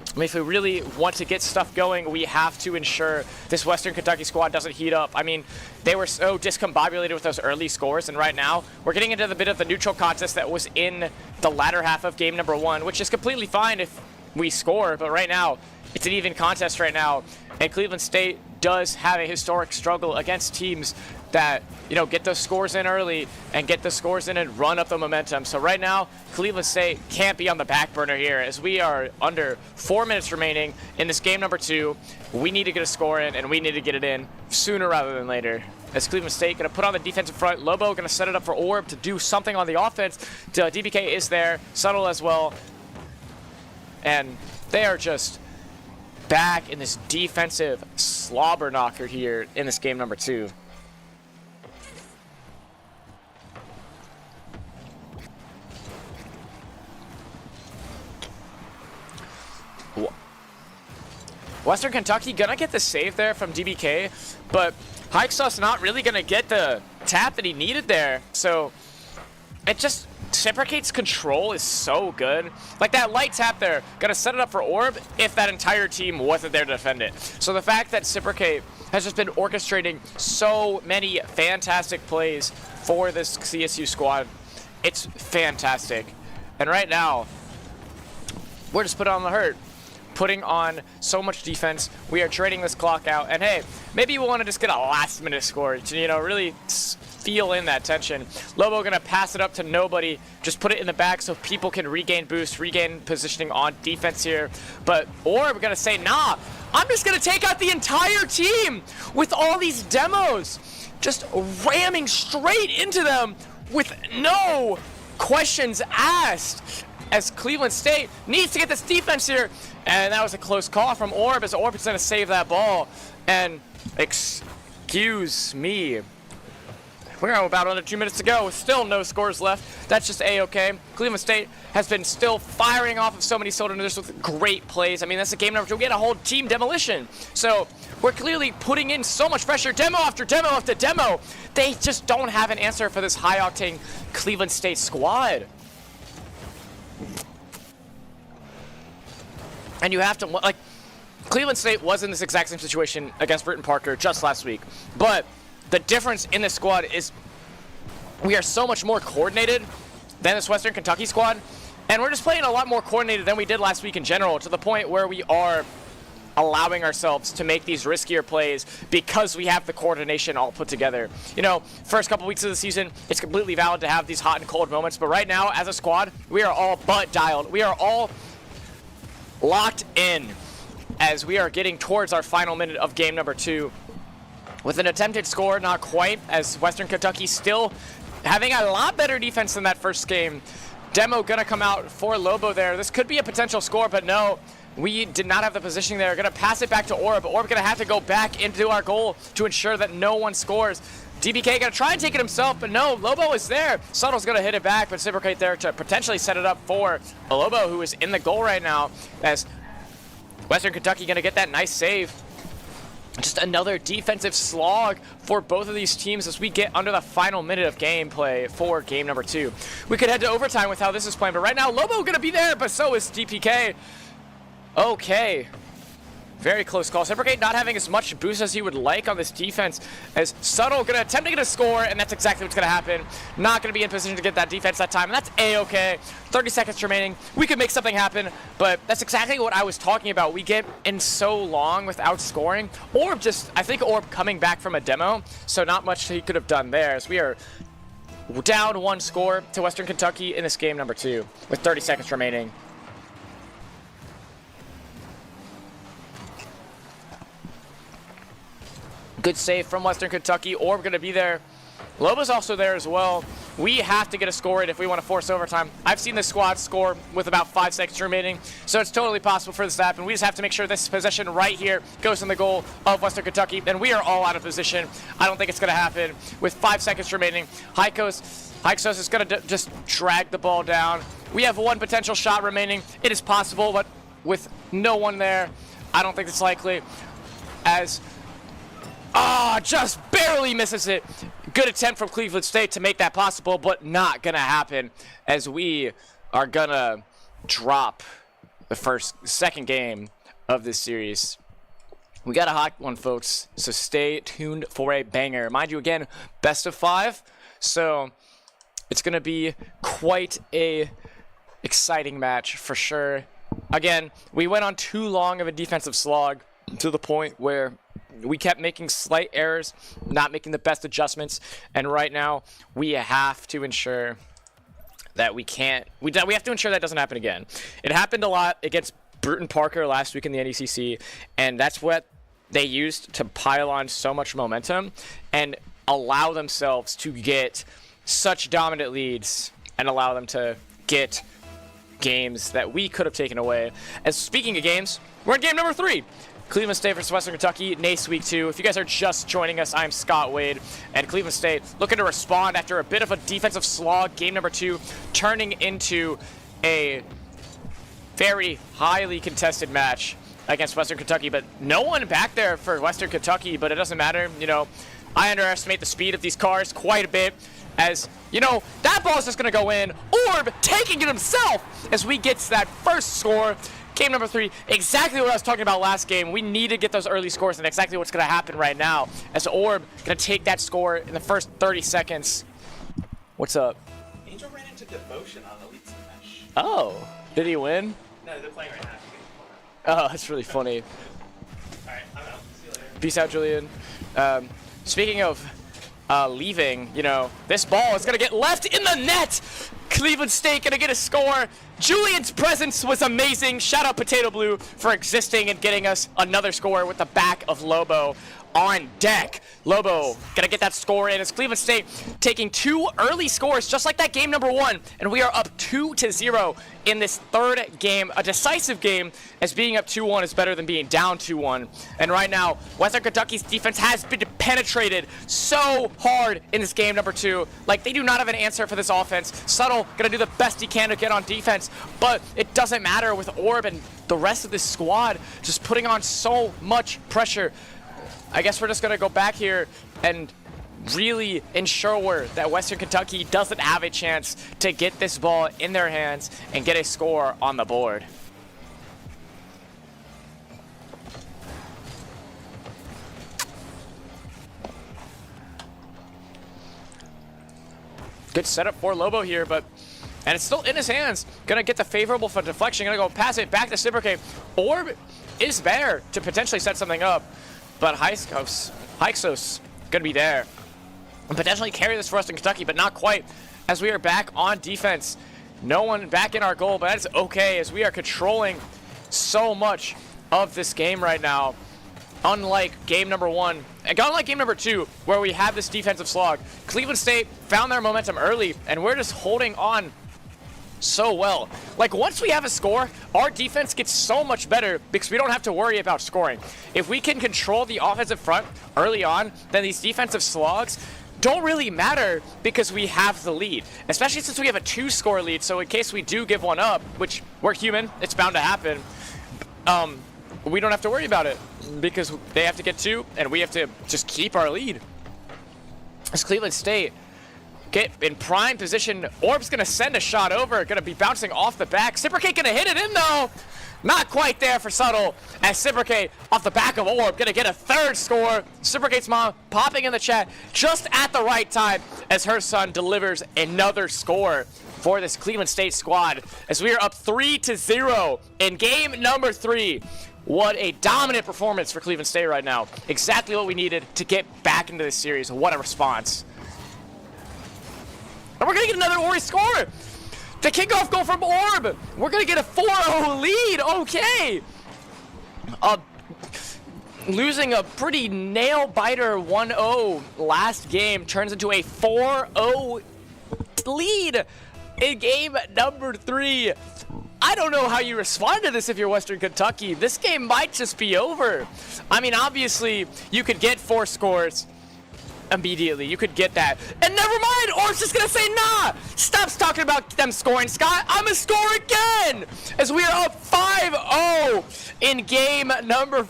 [SPEAKER 1] I mean, if we really want to get stuff going, we have to ensure this Western Kentucky squad doesn't heat up. I mean, they were so discombobulated with those early scores, and right now we're getting into the bit of the neutral contest that was in the latter half of game number 1, which is completely fine if we score, but right now it's an even contest right now, and Cleveland State does have a historic struggle against teams that, you know, get those scores in early and get the scores in and run up the momentum. So right now, Cleveland State can't be on the back burner here as we are under 4 minutes remaining in this game number 2. We need to get a score in, and we need to get it in sooner rather than later. As Cleveland State going to put on the defensive front, Lobo going to set it up for Orb to do something on the offense. DBK is there, Subtle as well. And they are just back in this defensive slobber knocker here in this game number 2. Western Kentucky gonna get the save there from DBK, but Hyksos not really gonna get the tap that he needed there. So it just, Reciprocate's control is so good. Like that light tap there, gonna set it up for Orb if that entire team wasn't there to defend it. So the fact that Reciprocate has just been orchestrating so many fantastic plays for this CSU squad, it's fantastic. And right now, we're just putting on the hurt. Putting on so much defense. We are trading this clock out. And hey, maybe we want to just get a last minute score to, you know, really feel in that tension. Lobo going to pass it up to nobody. Just put it in the back so people can regain boost, regain positioning on defense here. But Orb going to say, nah, I'm just going to take out the entire team with all these demos. Just ramming straight into them with no questions asked. As Cleveland State needs to get this defense here. And that was a close call from Orb as Orb is going to save that ball. And excuse me, we're about under 2 minutes to go with still no scores left. That's just A-okay. Cleveland State has been still firing off of so many cylinders with great plays. I mean, that's a game number 2. We had a whole team demolition. So we're clearly putting in so much pressure, demo after demo after demo. They just don't have an answer for this high-octane Cleveland State squad. And you have to, like, Cleveland State was in this exact same situation against Britton Parker just last week. But the difference in this squad is we are so much more coordinated than this Western Kentucky squad. And we're just playing a lot more coordinated than we did last week in general, to the point where we are allowing ourselves to make these riskier plays because we have the coordination all put together. You know, first couple weeks of the season, it's completely valid to have these hot and cold moments. But right now, as a squad, we are all butt dialed. We are all locked in as we are getting towards our final minute of game number 2 with an attempted score, not quite, as Western Kentucky still having a lot better defense than that first game. Demo gonna come out for Lobo there. This could be a potential score, but no, we did not have the positioning there. Gonna pass it back to Orb. Orb gonna have to go back into our goal to ensure that no one scores. DBK gonna try and take it himself, but no, Lobo is there. Subtle's gonna hit it back, but Reciprocate there to potentially set it up for Lobo, who is in the goal right now, as Western Kentucky gonna get that nice save. Just another defensive slog for both of these teams as we get under the final minute of gameplay for game number 2. We could head to overtime with how this is playing, but right now Lobo gonna be there, but so is DPK. Okay. Very close call. Reciprocate not having as much boost as he would like on this defense, as Subtle going to attempt to get a score, and that's exactly what's going to happen. Not going to be in position to get that defense that time, and that's A-okay. 30 seconds remaining. We could make something happen, but that's exactly what I was talking about. We get in so long without scoring. Orb just, I think Orb coming back from a demo, so not much he could have done there, as we are down 1 score to Western Kentucky in this game number 2 with 30 seconds remaining. Good save from Western Kentucky. Orb going to be there. Loba's also there as well. We have to get a score in if we want to force overtime. I've seen this squad score with about 5 seconds remaining, so it's totally possible for this to happen. We just have to make sure this possession right here goes in the goal of Western Kentucky, and we are all out of position. I don't think it's going to happen. With 5 seconds remaining, Hyksos is going to just drag the ball down. We have 1 potential shot remaining. It is possible, but with no one there, I don't think it's likely. As just barely misses it. Good attempt from Cleveland State to make that possible, but not gonna happen, as we are gonna drop the second game of this series. We got a hot one, folks, so stay tuned for a banger. Mind you, again, best of 5, so it's gonna be quite a exciting match for sure. Again, we went on too long of a defensive slog to the point where we kept making slight errors, not making the best adjustments, and right now we have to ensure that we have to ensure that doesn't happen again. It happened a lot against Bruton Parker last week in the NECC, and that's what they used to pile on so much momentum and allow themselves to get such dominant leads and allow them to get games that we could have taken away. And speaking of games, we're in game number 3. Cleveland State versus Western Kentucky, NACE Week 2. If you guys are just joining us, I'm Scott Wade, and Cleveland State looking to respond after a bit of a defensive slog. Game number 2 turning into a very highly contested match against Western Kentucky, but no one back there for Western Kentucky, but it doesn't matter. You know, I underestimate the speed of these cars quite a bit, as, you know, that ball is just going to go in. Orb taking it himself as we get to that first score. Game number 3, exactly what I was talking about last game. We need to get those early scores, and exactly what's going to happen right now, as Orb going to take that score in the first 30 seconds. What's up?
[SPEAKER 3] Angel ran into devotion on Elite Smash.
[SPEAKER 1] Oh, did he win?
[SPEAKER 3] No, they're playing right now.
[SPEAKER 1] Oh, that's really funny.
[SPEAKER 3] Alright, I'm out. See you later.
[SPEAKER 1] Peace out, Julian. Speaking of leaving, you know, this ball is going to get left in the net. Cleveland State going to get a score. Julian's presence was amazing. Shout out Potato Blue for existing and getting us another score with the back of Lobo on deck. Lobo gonna get that score in as Cleveland State taking 2 early scores just like that game number 1, and we are up 2-0 in this third game, a decisive game, as being up 2-1 is better than being down 2-1. And right now, Western Kentucky's defense has been penetrated so hard in this game number 2. Like, they do not have an answer for this offense. Subtle gonna do the best he can to get on defense, but it doesn't matter with Orb and the rest of this squad just putting on so much pressure. I guess we're just going to go back here and really ensure that Western Kentucky doesn't have a chance to get this ball in their hands and get a score on the board. Good setup for Lobo here, but and it's still in his hands. Gonna get the favorable for deflection. Gonna go pass it back to Siberke. Orb is there to potentially set something up, but Hyksos gonna be there and potentially carry this for Western Kentucky, but not quite, as we are back on defense. No one back in our goal, but that's okay, as we are controlling so much of this game right now. Unlike game number 1, and unlike game number 2, where we have this defensive slog, Cleveland State found their momentum early, and we're just holding on so well. Like, once we have a score, our defense gets so much better because we don't have to worry about scoring. If we can control the offensive front early on, then these defensive slogs don't really matter because we have the lead, especially since we have a 2-score lead. So in case we do give one up, which we're human, it's bound to happen, we don't have to worry about it because they have to get 2 and we have to just keep our lead. As Cleveland State get in prime position, Orb's gonna send a shot over, gonna be bouncing off the back. Siberke gonna hit it in though. Not quite there for Subtle, as Siberke off the back of Orb gonna get a 3rd score. Siberke's mom popping in the chat just at the right time as her son delivers another score for this Cleveland State squad, as we are up 3-0 in game number 3. What a dominant performance for Cleveland State right now. Exactly what we needed to get back into this series. What a response. gonna get another Ori score. The kickoff goal from Orb. We're gonna get a 4-0 lead. Okay. Losing a pretty nail-biter 1-0 last game turns into a 4-0 lead in game number 3. I don't know how you respond to this if you're Western Kentucky. This game might just be over. I mean, obviously, you could get 4 scores immediately. You could get that. And never mind, Orb's just gonna say, nah, stop talking about them scoring, Scott. I'm gonna score again, as we are up 5-0 in game number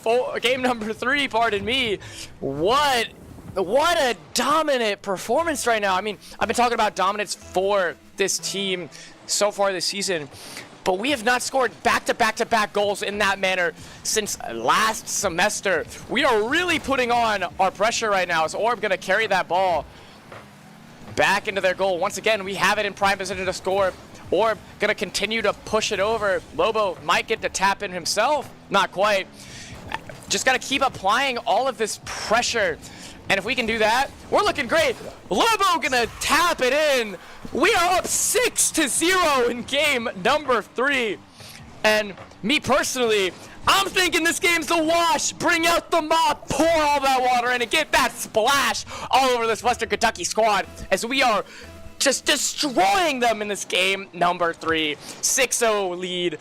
[SPEAKER 1] 3, pardon me. What a dominant performance right now. I mean, I've been talking about dominance for this team so far this season, but we have not scored back-to-back-to-back goals in that manner since last semester. We are really putting on our pressure right now. Is Orb going to carry that ball back into their goal? Once again, we have it in prime position to score. Orb going to continue to push it over. Lobo might get the tap in himself. Not quite. Just got to keep applying all of this pressure. And if we can do that, we're looking great. Lobo gonna tap it in. We are up 6-0 in game number 3. And me personally, I'm thinking this game's a wash. Bring out the mop, pour all that water in, and get that splash all over this Western Kentucky squad as we are just destroying them in this game number 3. 6-0 lead.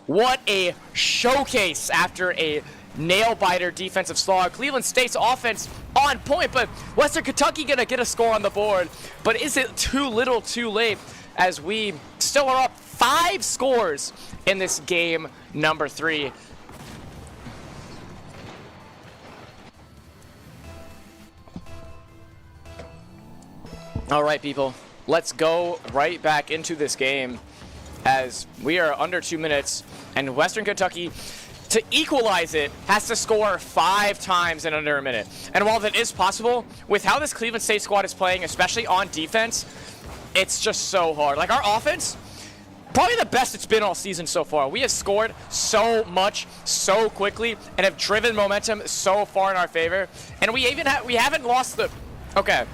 [SPEAKER 1] What a showcase after a nail-biter defensive slog. Cleveland State's offense on point, but Western Kentucky gonna get a score on the board. But is it too little too late, as we still are up 5 scores in this game number 3. All right, people, let's go right back into this game, as we are under 2 minutes, and Western Kentucky, to equalize it, has to score 5 times in under a minute. And while that is possible, with how this Cleveland State squad is playing, especially on defense, it's just so hard. Like, our offense, probably the best it's been all season so far. We have scored so much, so quickly, and have driven momentum so far in our favor. And we haven't lost the... Okay.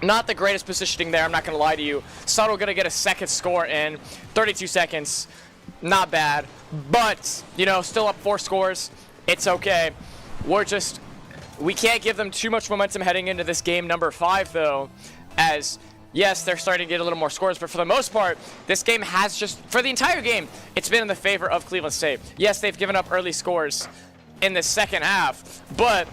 [SPEAKER 1] Not the greatest positioning there, I'm not going to lie to you. Subtle going to get a second score in 32 seconds. Not bad. But, you know, still up 4 scores. It's okay. We can't give them too much momentum heading into this game number 5, though, as, yes, they're starting to get a little more scores, but for the most part, this game has just, for the entire game, it's been in the favor of Cleveland State. Yes, they've given up early scores in the second half, but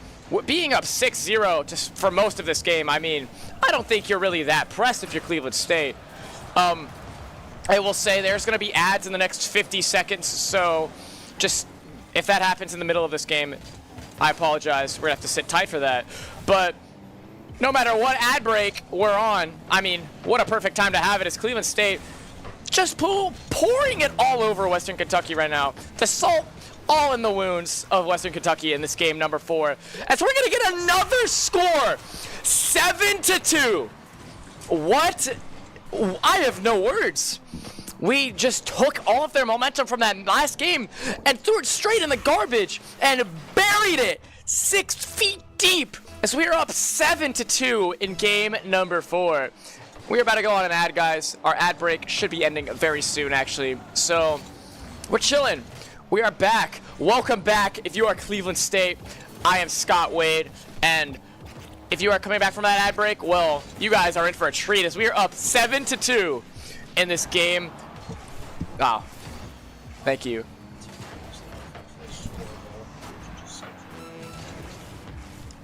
[SPEAKER 1] being up 6-0 just for most of this game, I mean, I don't think you're really that pressed if you're Cleveland State. I will say there's going to be ads in the next 50 seconds, so just if that happens in the middle of this game, I apologize. We're going to have to sit tight for that. But no matter what ad break we're on, I mean, what a perfect time to have it. Is Cleveland State just pouring it all over Western Kentucky right now. The salt all in the wounds of Western Kentucky in this game number 4. As we're going to get another score, 7-2. What? I have no words. We just took all of their momentum from that last game and threw it straight in the garbage and buried it 6 feet deep as we are up 7-2 in game number 4. We're about to go on an ad, guys. Our ad break should be ending very soon, actually. So we're chilling. We are back. Welcome back if you are Cleveland State. I am Scott Wade, and if you are coming back from that ad break, well, you guys are in for a treat as we are up 7-2 in this game. Oh, thank you.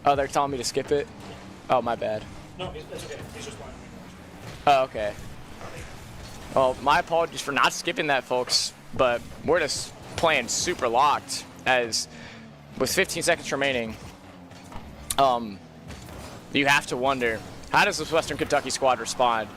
[SPEAKER 1] Oh, they're telling me to skip it? Oh, my bad.
[SPEAKER 3] No, that's okay. He's just one.
[SPEAKER 1] Oh, okay. Well, my apologies for not skipping that, folks, but we're just playing super locked as with 15 seconds remaining. You have to wonder, how does this Western Kentucky squad respond?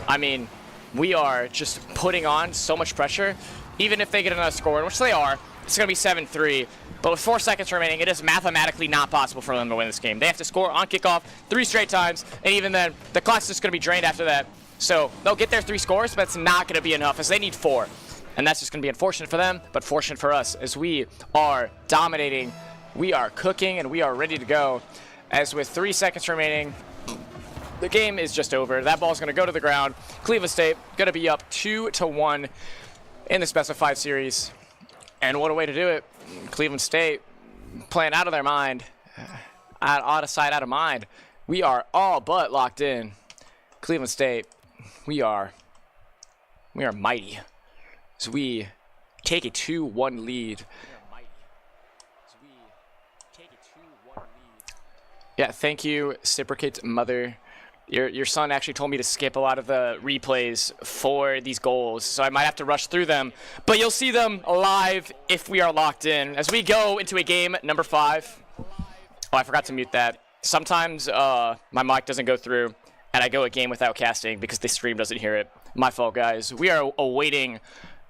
[SPEAKER 1] I mean, we are just putting on so much pressure. Even if they get another score, which they are, it's going to be 7-3. But with 4 seconds remaining, it is mathematically not possible for them to win this game. They have to score on kickoff 3 straight times, and even then, the clock's just going to be drained after that. So they'll get their 3 scores, but it's not going to be enough, as they need 4. And that's just going to be unfortunate for them, but fortunate for us, as we are dominating, we are cooking, and we are ready to go. As with 3 seconds remaining, the game is just over. That ball's going to go to the ground. Cleveland State going to be up 2-1 in the Best of 5 series. And what a way to do it. Cleveland State playing out of their mind. Out of sight, out of mind. We are all but locked in. Cleveland State, we are mighty. As we take a 2-1 lead. Yeah, thank you, Cypricate's mother. Your son actually told me to skip a lot of the replays for these goals, so I might have to rush through them. But you'll see them live if we are locked in. As we go into a game number 5. Oh, I forgot to mute that. Sometimes my mic doesn't go through, and I go a game without casting because the stream doesn't hear it. My fault, guys. We are awaiting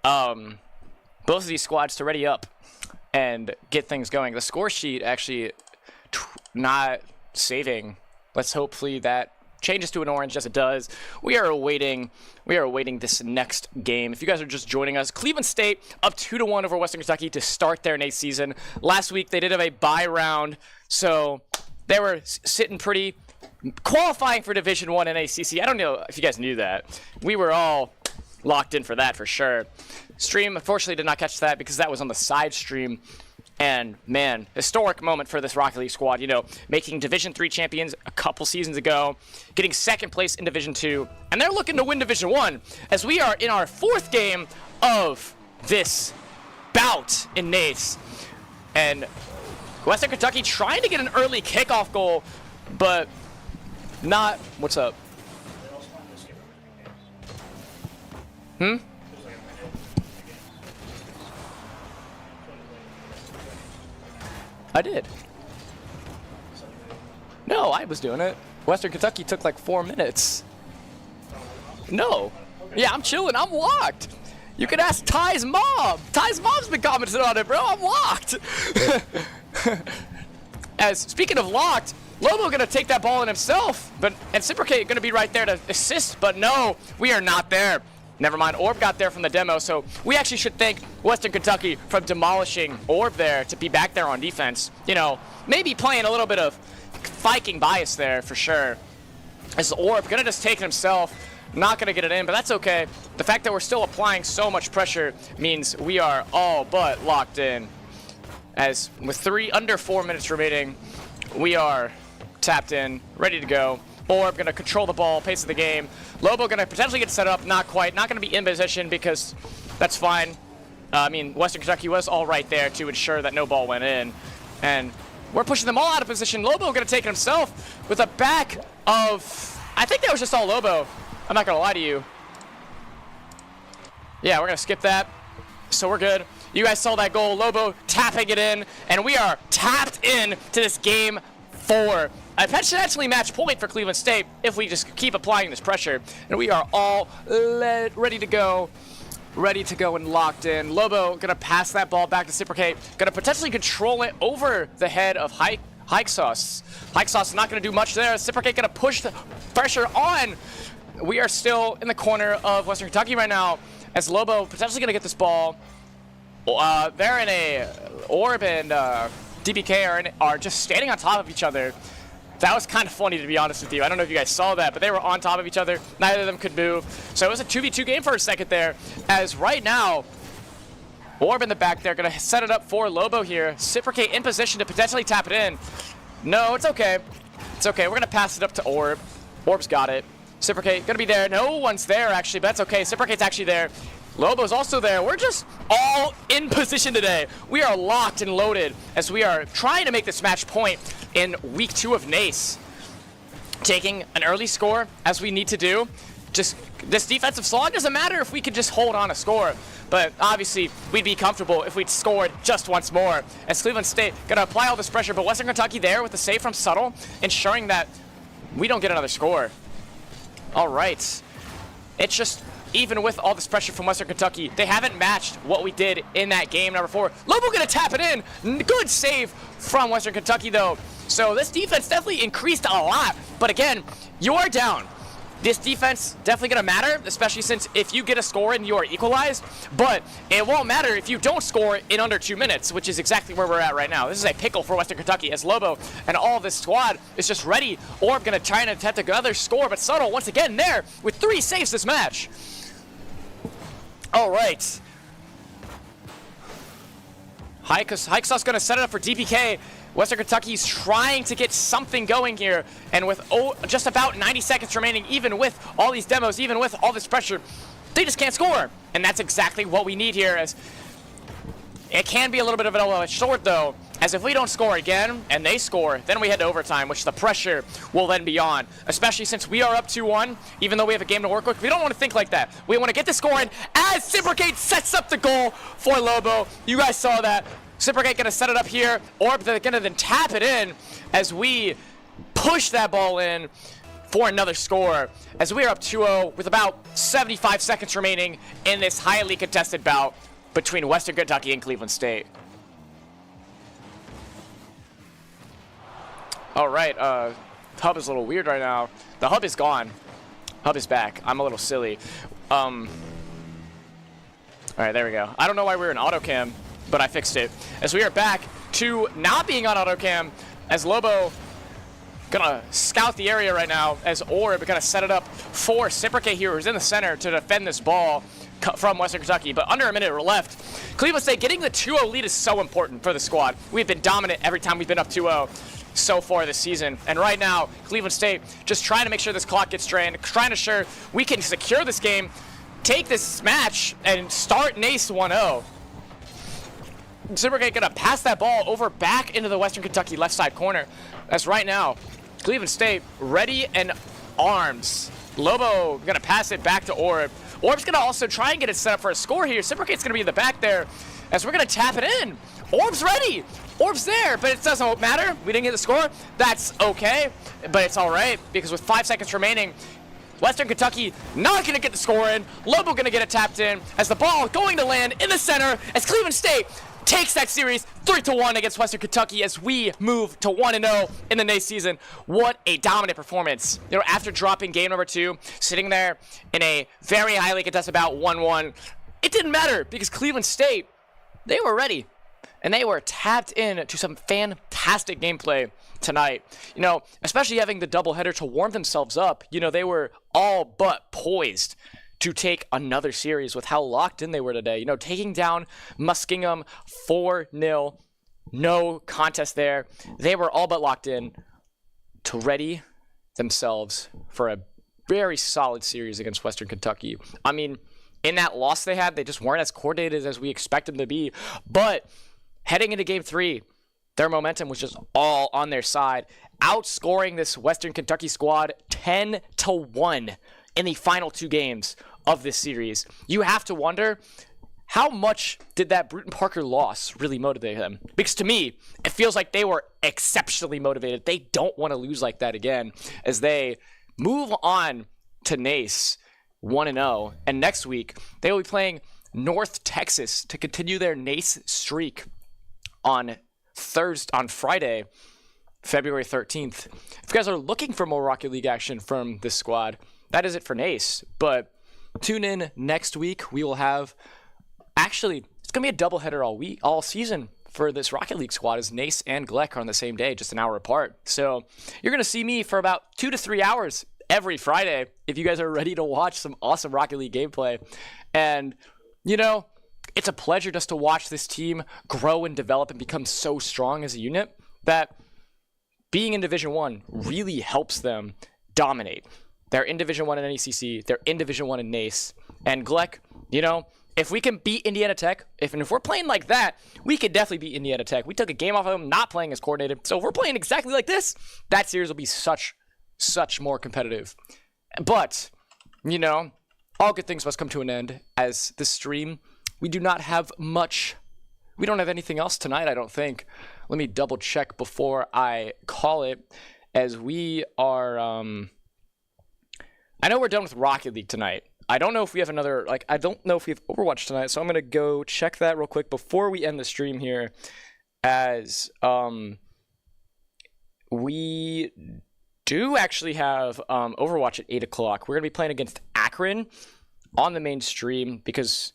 [SPEAKER 1] both of these squads to ready up and get things going. The score sheet actually not saving. Let's hopefully that changes to an orange as it does. We are awaiting this next game. If you guys are just joining us, Cleveland State up 2-1 over Western Kentucky to start their NACE season. Last week they did have a bye round, so they were sitting pretty, qualifying for Division I in ACC. I don't know if you guys knew that. We were all locked in for that for sure. Stream unfortunately did not catch that because that was on the side stream. And man, historic moment for this Rocket League squad, you know, making Division III champions a couple seasons ago, getting second place in Division II, and they're looking to win Division I as we are in our 4th game of this bout in NACE. And Western Kentucky trying to get an early kickoff goal, but not. What's up? I did. No, I was doing it. Western Kentucky took like 4 minutes. No. Yeah, I'm chilling. I'm locked. You can ask Ty's mom. Ty's mom's been commenting on it, bro. I'm locked. As speaking of locked, Lobo gonna take that ball in himself, and Cypricate gonna be right there to assist, but no, we are not there. Never mind, Orb got there from the demo, so we actually should thank Western Kentucky for demolishing Orb there to be back there on defense. You know, maybe playing a little bit of Viking bias there for sure. As Orb gonna just take it himself, not gonna get it in, but that's okay. The fact that we're still applying so much pressure means we are all but locked in. As with under 4 minutes remaining, we are tapped in, ready to go. Orb gonna control the ball, pace of the game. Lobo gonna potentially get set up, not quite. Not gonna be in position because that's fine. I mean, Western Kentucky was all right there to ensure that no ball went in. And we're pushing them all out of position. Lobo gonna take it himself with a back of, I think that was just all Lobo. I'm not gonna lie to you. Yeah, we're gonna skip that. So we're good. You guys saw that goal, Lobo tapping it in, and we are tapped in to this game 4. A potentially match point for Cleveland State if we just keep applying this pressure. And we are all ready to go and locked in. Lobo gonna pass that ball back to Cypricate, gonna potentially control it over the head of Hike Sauce. Hike Sauce is not gonna do much there. Cypricate gonna push the pressure on. We are still in the corner of Western Kentucky right now as Lobo potentially gonna get this ball. They're in a Orb and DBK are just standing on top of each other. That was kind of funny, to be honest with you. I don't know if you guys saw that, but they were on top of each other. Neither of them could move. So it was a 2v2 game for a second there, as right now, Orb in the back there, going to set it up for Lobo here. Cypricate in position to potentially tap it in. No, it's okay. It's okay. We're going to pass it up to Orb. Orb's got it. Cypricate going to be there. No one's there, actually, but that's okay. Cypricate's actually there. Lobo's also there. We're just all in position today. We are locked and loaded as we are trying to make this match point in week 2 of NACE. Taking an early score as we need to do. Just this defensive slog doesn't matter if we could just hold on a score. But obviously, we'd be comfortable if we'd scored just once more. As Cleveland State gonna apply all this pressure, but Western Kentucky there with the save from Subtle, ensuring that we don't get another score. All right. It's just, even with all this pressure from Western Kentucky, they haven't matched what we did in that game number 4. Lobo gonna tap it in. Good save from Western Kentucky though. So this defense definitely increased a lot. But again, you are down this defense definitely going to matter, especially since if you get a score and you are equalized, but it won't matter if you don't score in under 2 minutes, which is exactly where we're at right now. This is a pickle for Western Kentucky as Lobo and all of this squad is just ready. Orb going to try and attempt another score, but Subtle once again there with 3 saves this match. All right. Hyksos going to set it up for DPK. Western Kentucky's trying to get something going here, and with just about 90 seconds remaining, even with all these demos, even with all this pressure, they just can't score. And that's exactly what we need here, as it can be a little bit of an double-edged sword, though, as if we don't score again and they score, then we head to overtime, which the pressure will then be on, especially since we are up 2-1, even though we have a game to work with. We don't want to think like that. We want to get the score in as Simbricate sets up the goal for Lobo. You guys saw that. Simbricate going to set it up here. Orb going to then tap it in as we push that ball in for another score, as we are up 2-0 with about 75 seconds remaining in this highly contested bout between Western Kentucky and Cleveland State. All right, hub is a little weird right now. The hub is gone. Hub is back. I'm a little silly. All right, there we go. I don't know why we were in autocam, but I fixed it. As we are back to not being on autocam, as Lobo gonna scout the area right now, as Orb gonna set it up for Simbricate here, who's in the center to defend this ball from Western Kentucky, but under a minute left. Cleveland State getting the 2-0 lead is so important for the squad. We've been dominant every time we've been up 2-0 so far this season, and right now Cleveland State just trying to make sure this clock gets drained, trying to ensure we can secure this game, take this match, and start NACE 1-0. Simbricate gonna pass that ball over back into the Western Kentucky left side corner. As right now, Cleveland State ready and arms. Lobo gonna pass it back to Orb. Orb's gonna also try and get it set up for a score here. Simbricate's gonna be in the back there as we're gonna tap it in. Orb's ready. Orb's there, but it doesn't matter. We didn't get the score. That's okay, but it's all right because with 5 seconds remaining, Western Kentucky not going to get the score in. Lobo going to get it tapped in as the ball going to land in the center as Cleveland State takes that series 3-1 against Western Kentucky as we move to 1-0 in the NACE season. What a dominant performance. You know, after dropping game number 2, sitting there in a very highly contested bout 1-1, it didn't matter because Cleveland State, they were ready. And they were tapped in to some fantastic gameplay tonight. You know, especially having the doubleheader to warm themselves up. You know, they were all but poised to take another series with how locked in they were today. You know, taking down Muskingum 4-0. No contest there. They were all but locked in to ready themselves for a very solid series against Western Kentucky. I mean, in that loss they had, they just weren't as coordinated as we expect them to be. But heading into Game 3, their momentum was just all on their side, outscoring this Western Kentucky squad 10-1 in the final 2 games of this series. You have to wonder, how much did that Bruton Parker loss really motivate them? Because to me, it feels like they were exceptionally motivated. They don't want to lose like that again as they move on to NACE 1-0. And next week, they will be playing North Texas to continue their NACE streak on Friday, February 13th. If you guys are looking for more Rocket League action from this squad, that is it for NACE. But tune in next week. We will have, actually, it's going to be a doubleheader all season for this Rocket League squad, as NACE and Gleck are on the same day, just an hour apart. So you're going to see me for about 2 to 3 hours every Friday if you guys are ready to watch some awesome Rocket League gameplay. And, you know, it's a pleasure just to watch this team grow and develop and become so strong as a unit that being in Division 1 really helps them dominate. They're in Division 1 in NECC, they're in Division 1 in NACE, and Gleck, you know, if we can beat Indiana Tech, if we're playing like that, we could definitely beat Indiana Tech. We took a game off of them not playing as coordinated, so if we're playing exactly like this, that series will be such more competitive. But, you know, all good things must come to an end, as this stream, we do not have much. We don't have anything else tonight, I don't think. Let me double check before I call it, as we are, I know we're done with Rocket League tonight. I don't know if we have another, I don't know if we have Overwatch tonight, so I'm going to go check that real quick before we end the stream here, as we
[SPEAKER 2] do actually have Overwatch at 8 o'clock. We're going to be playing against Akron on the main stream because...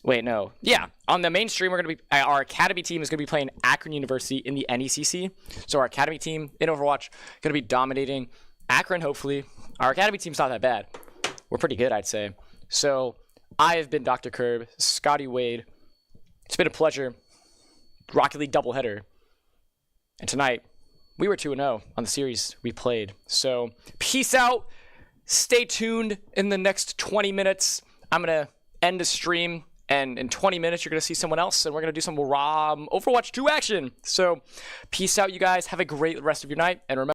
[SPEAKER 2] Wait, no. Yeah, on the main stream, we're going to be... Our Academy team is going to be playing Akron University in the NECC. So our Academy team in Overwatch going to be dominating Akron, hopefully. Our Academy team's not that bad. We're pretty good, I'd say. So I have been Dr. Curb, Scotty Wade. It's been a pleasure. Rocket League doubleheader. And tonight, we were 2-0 on the series we played. So peace out. Stay tuned in the next 20 minutes. I'm going to end the stream. And in 20 minutes, you're going to see someone else. And we're going to do some Overwatch 2 action. So peace out, you guys. Have a great rest of your night. And remember,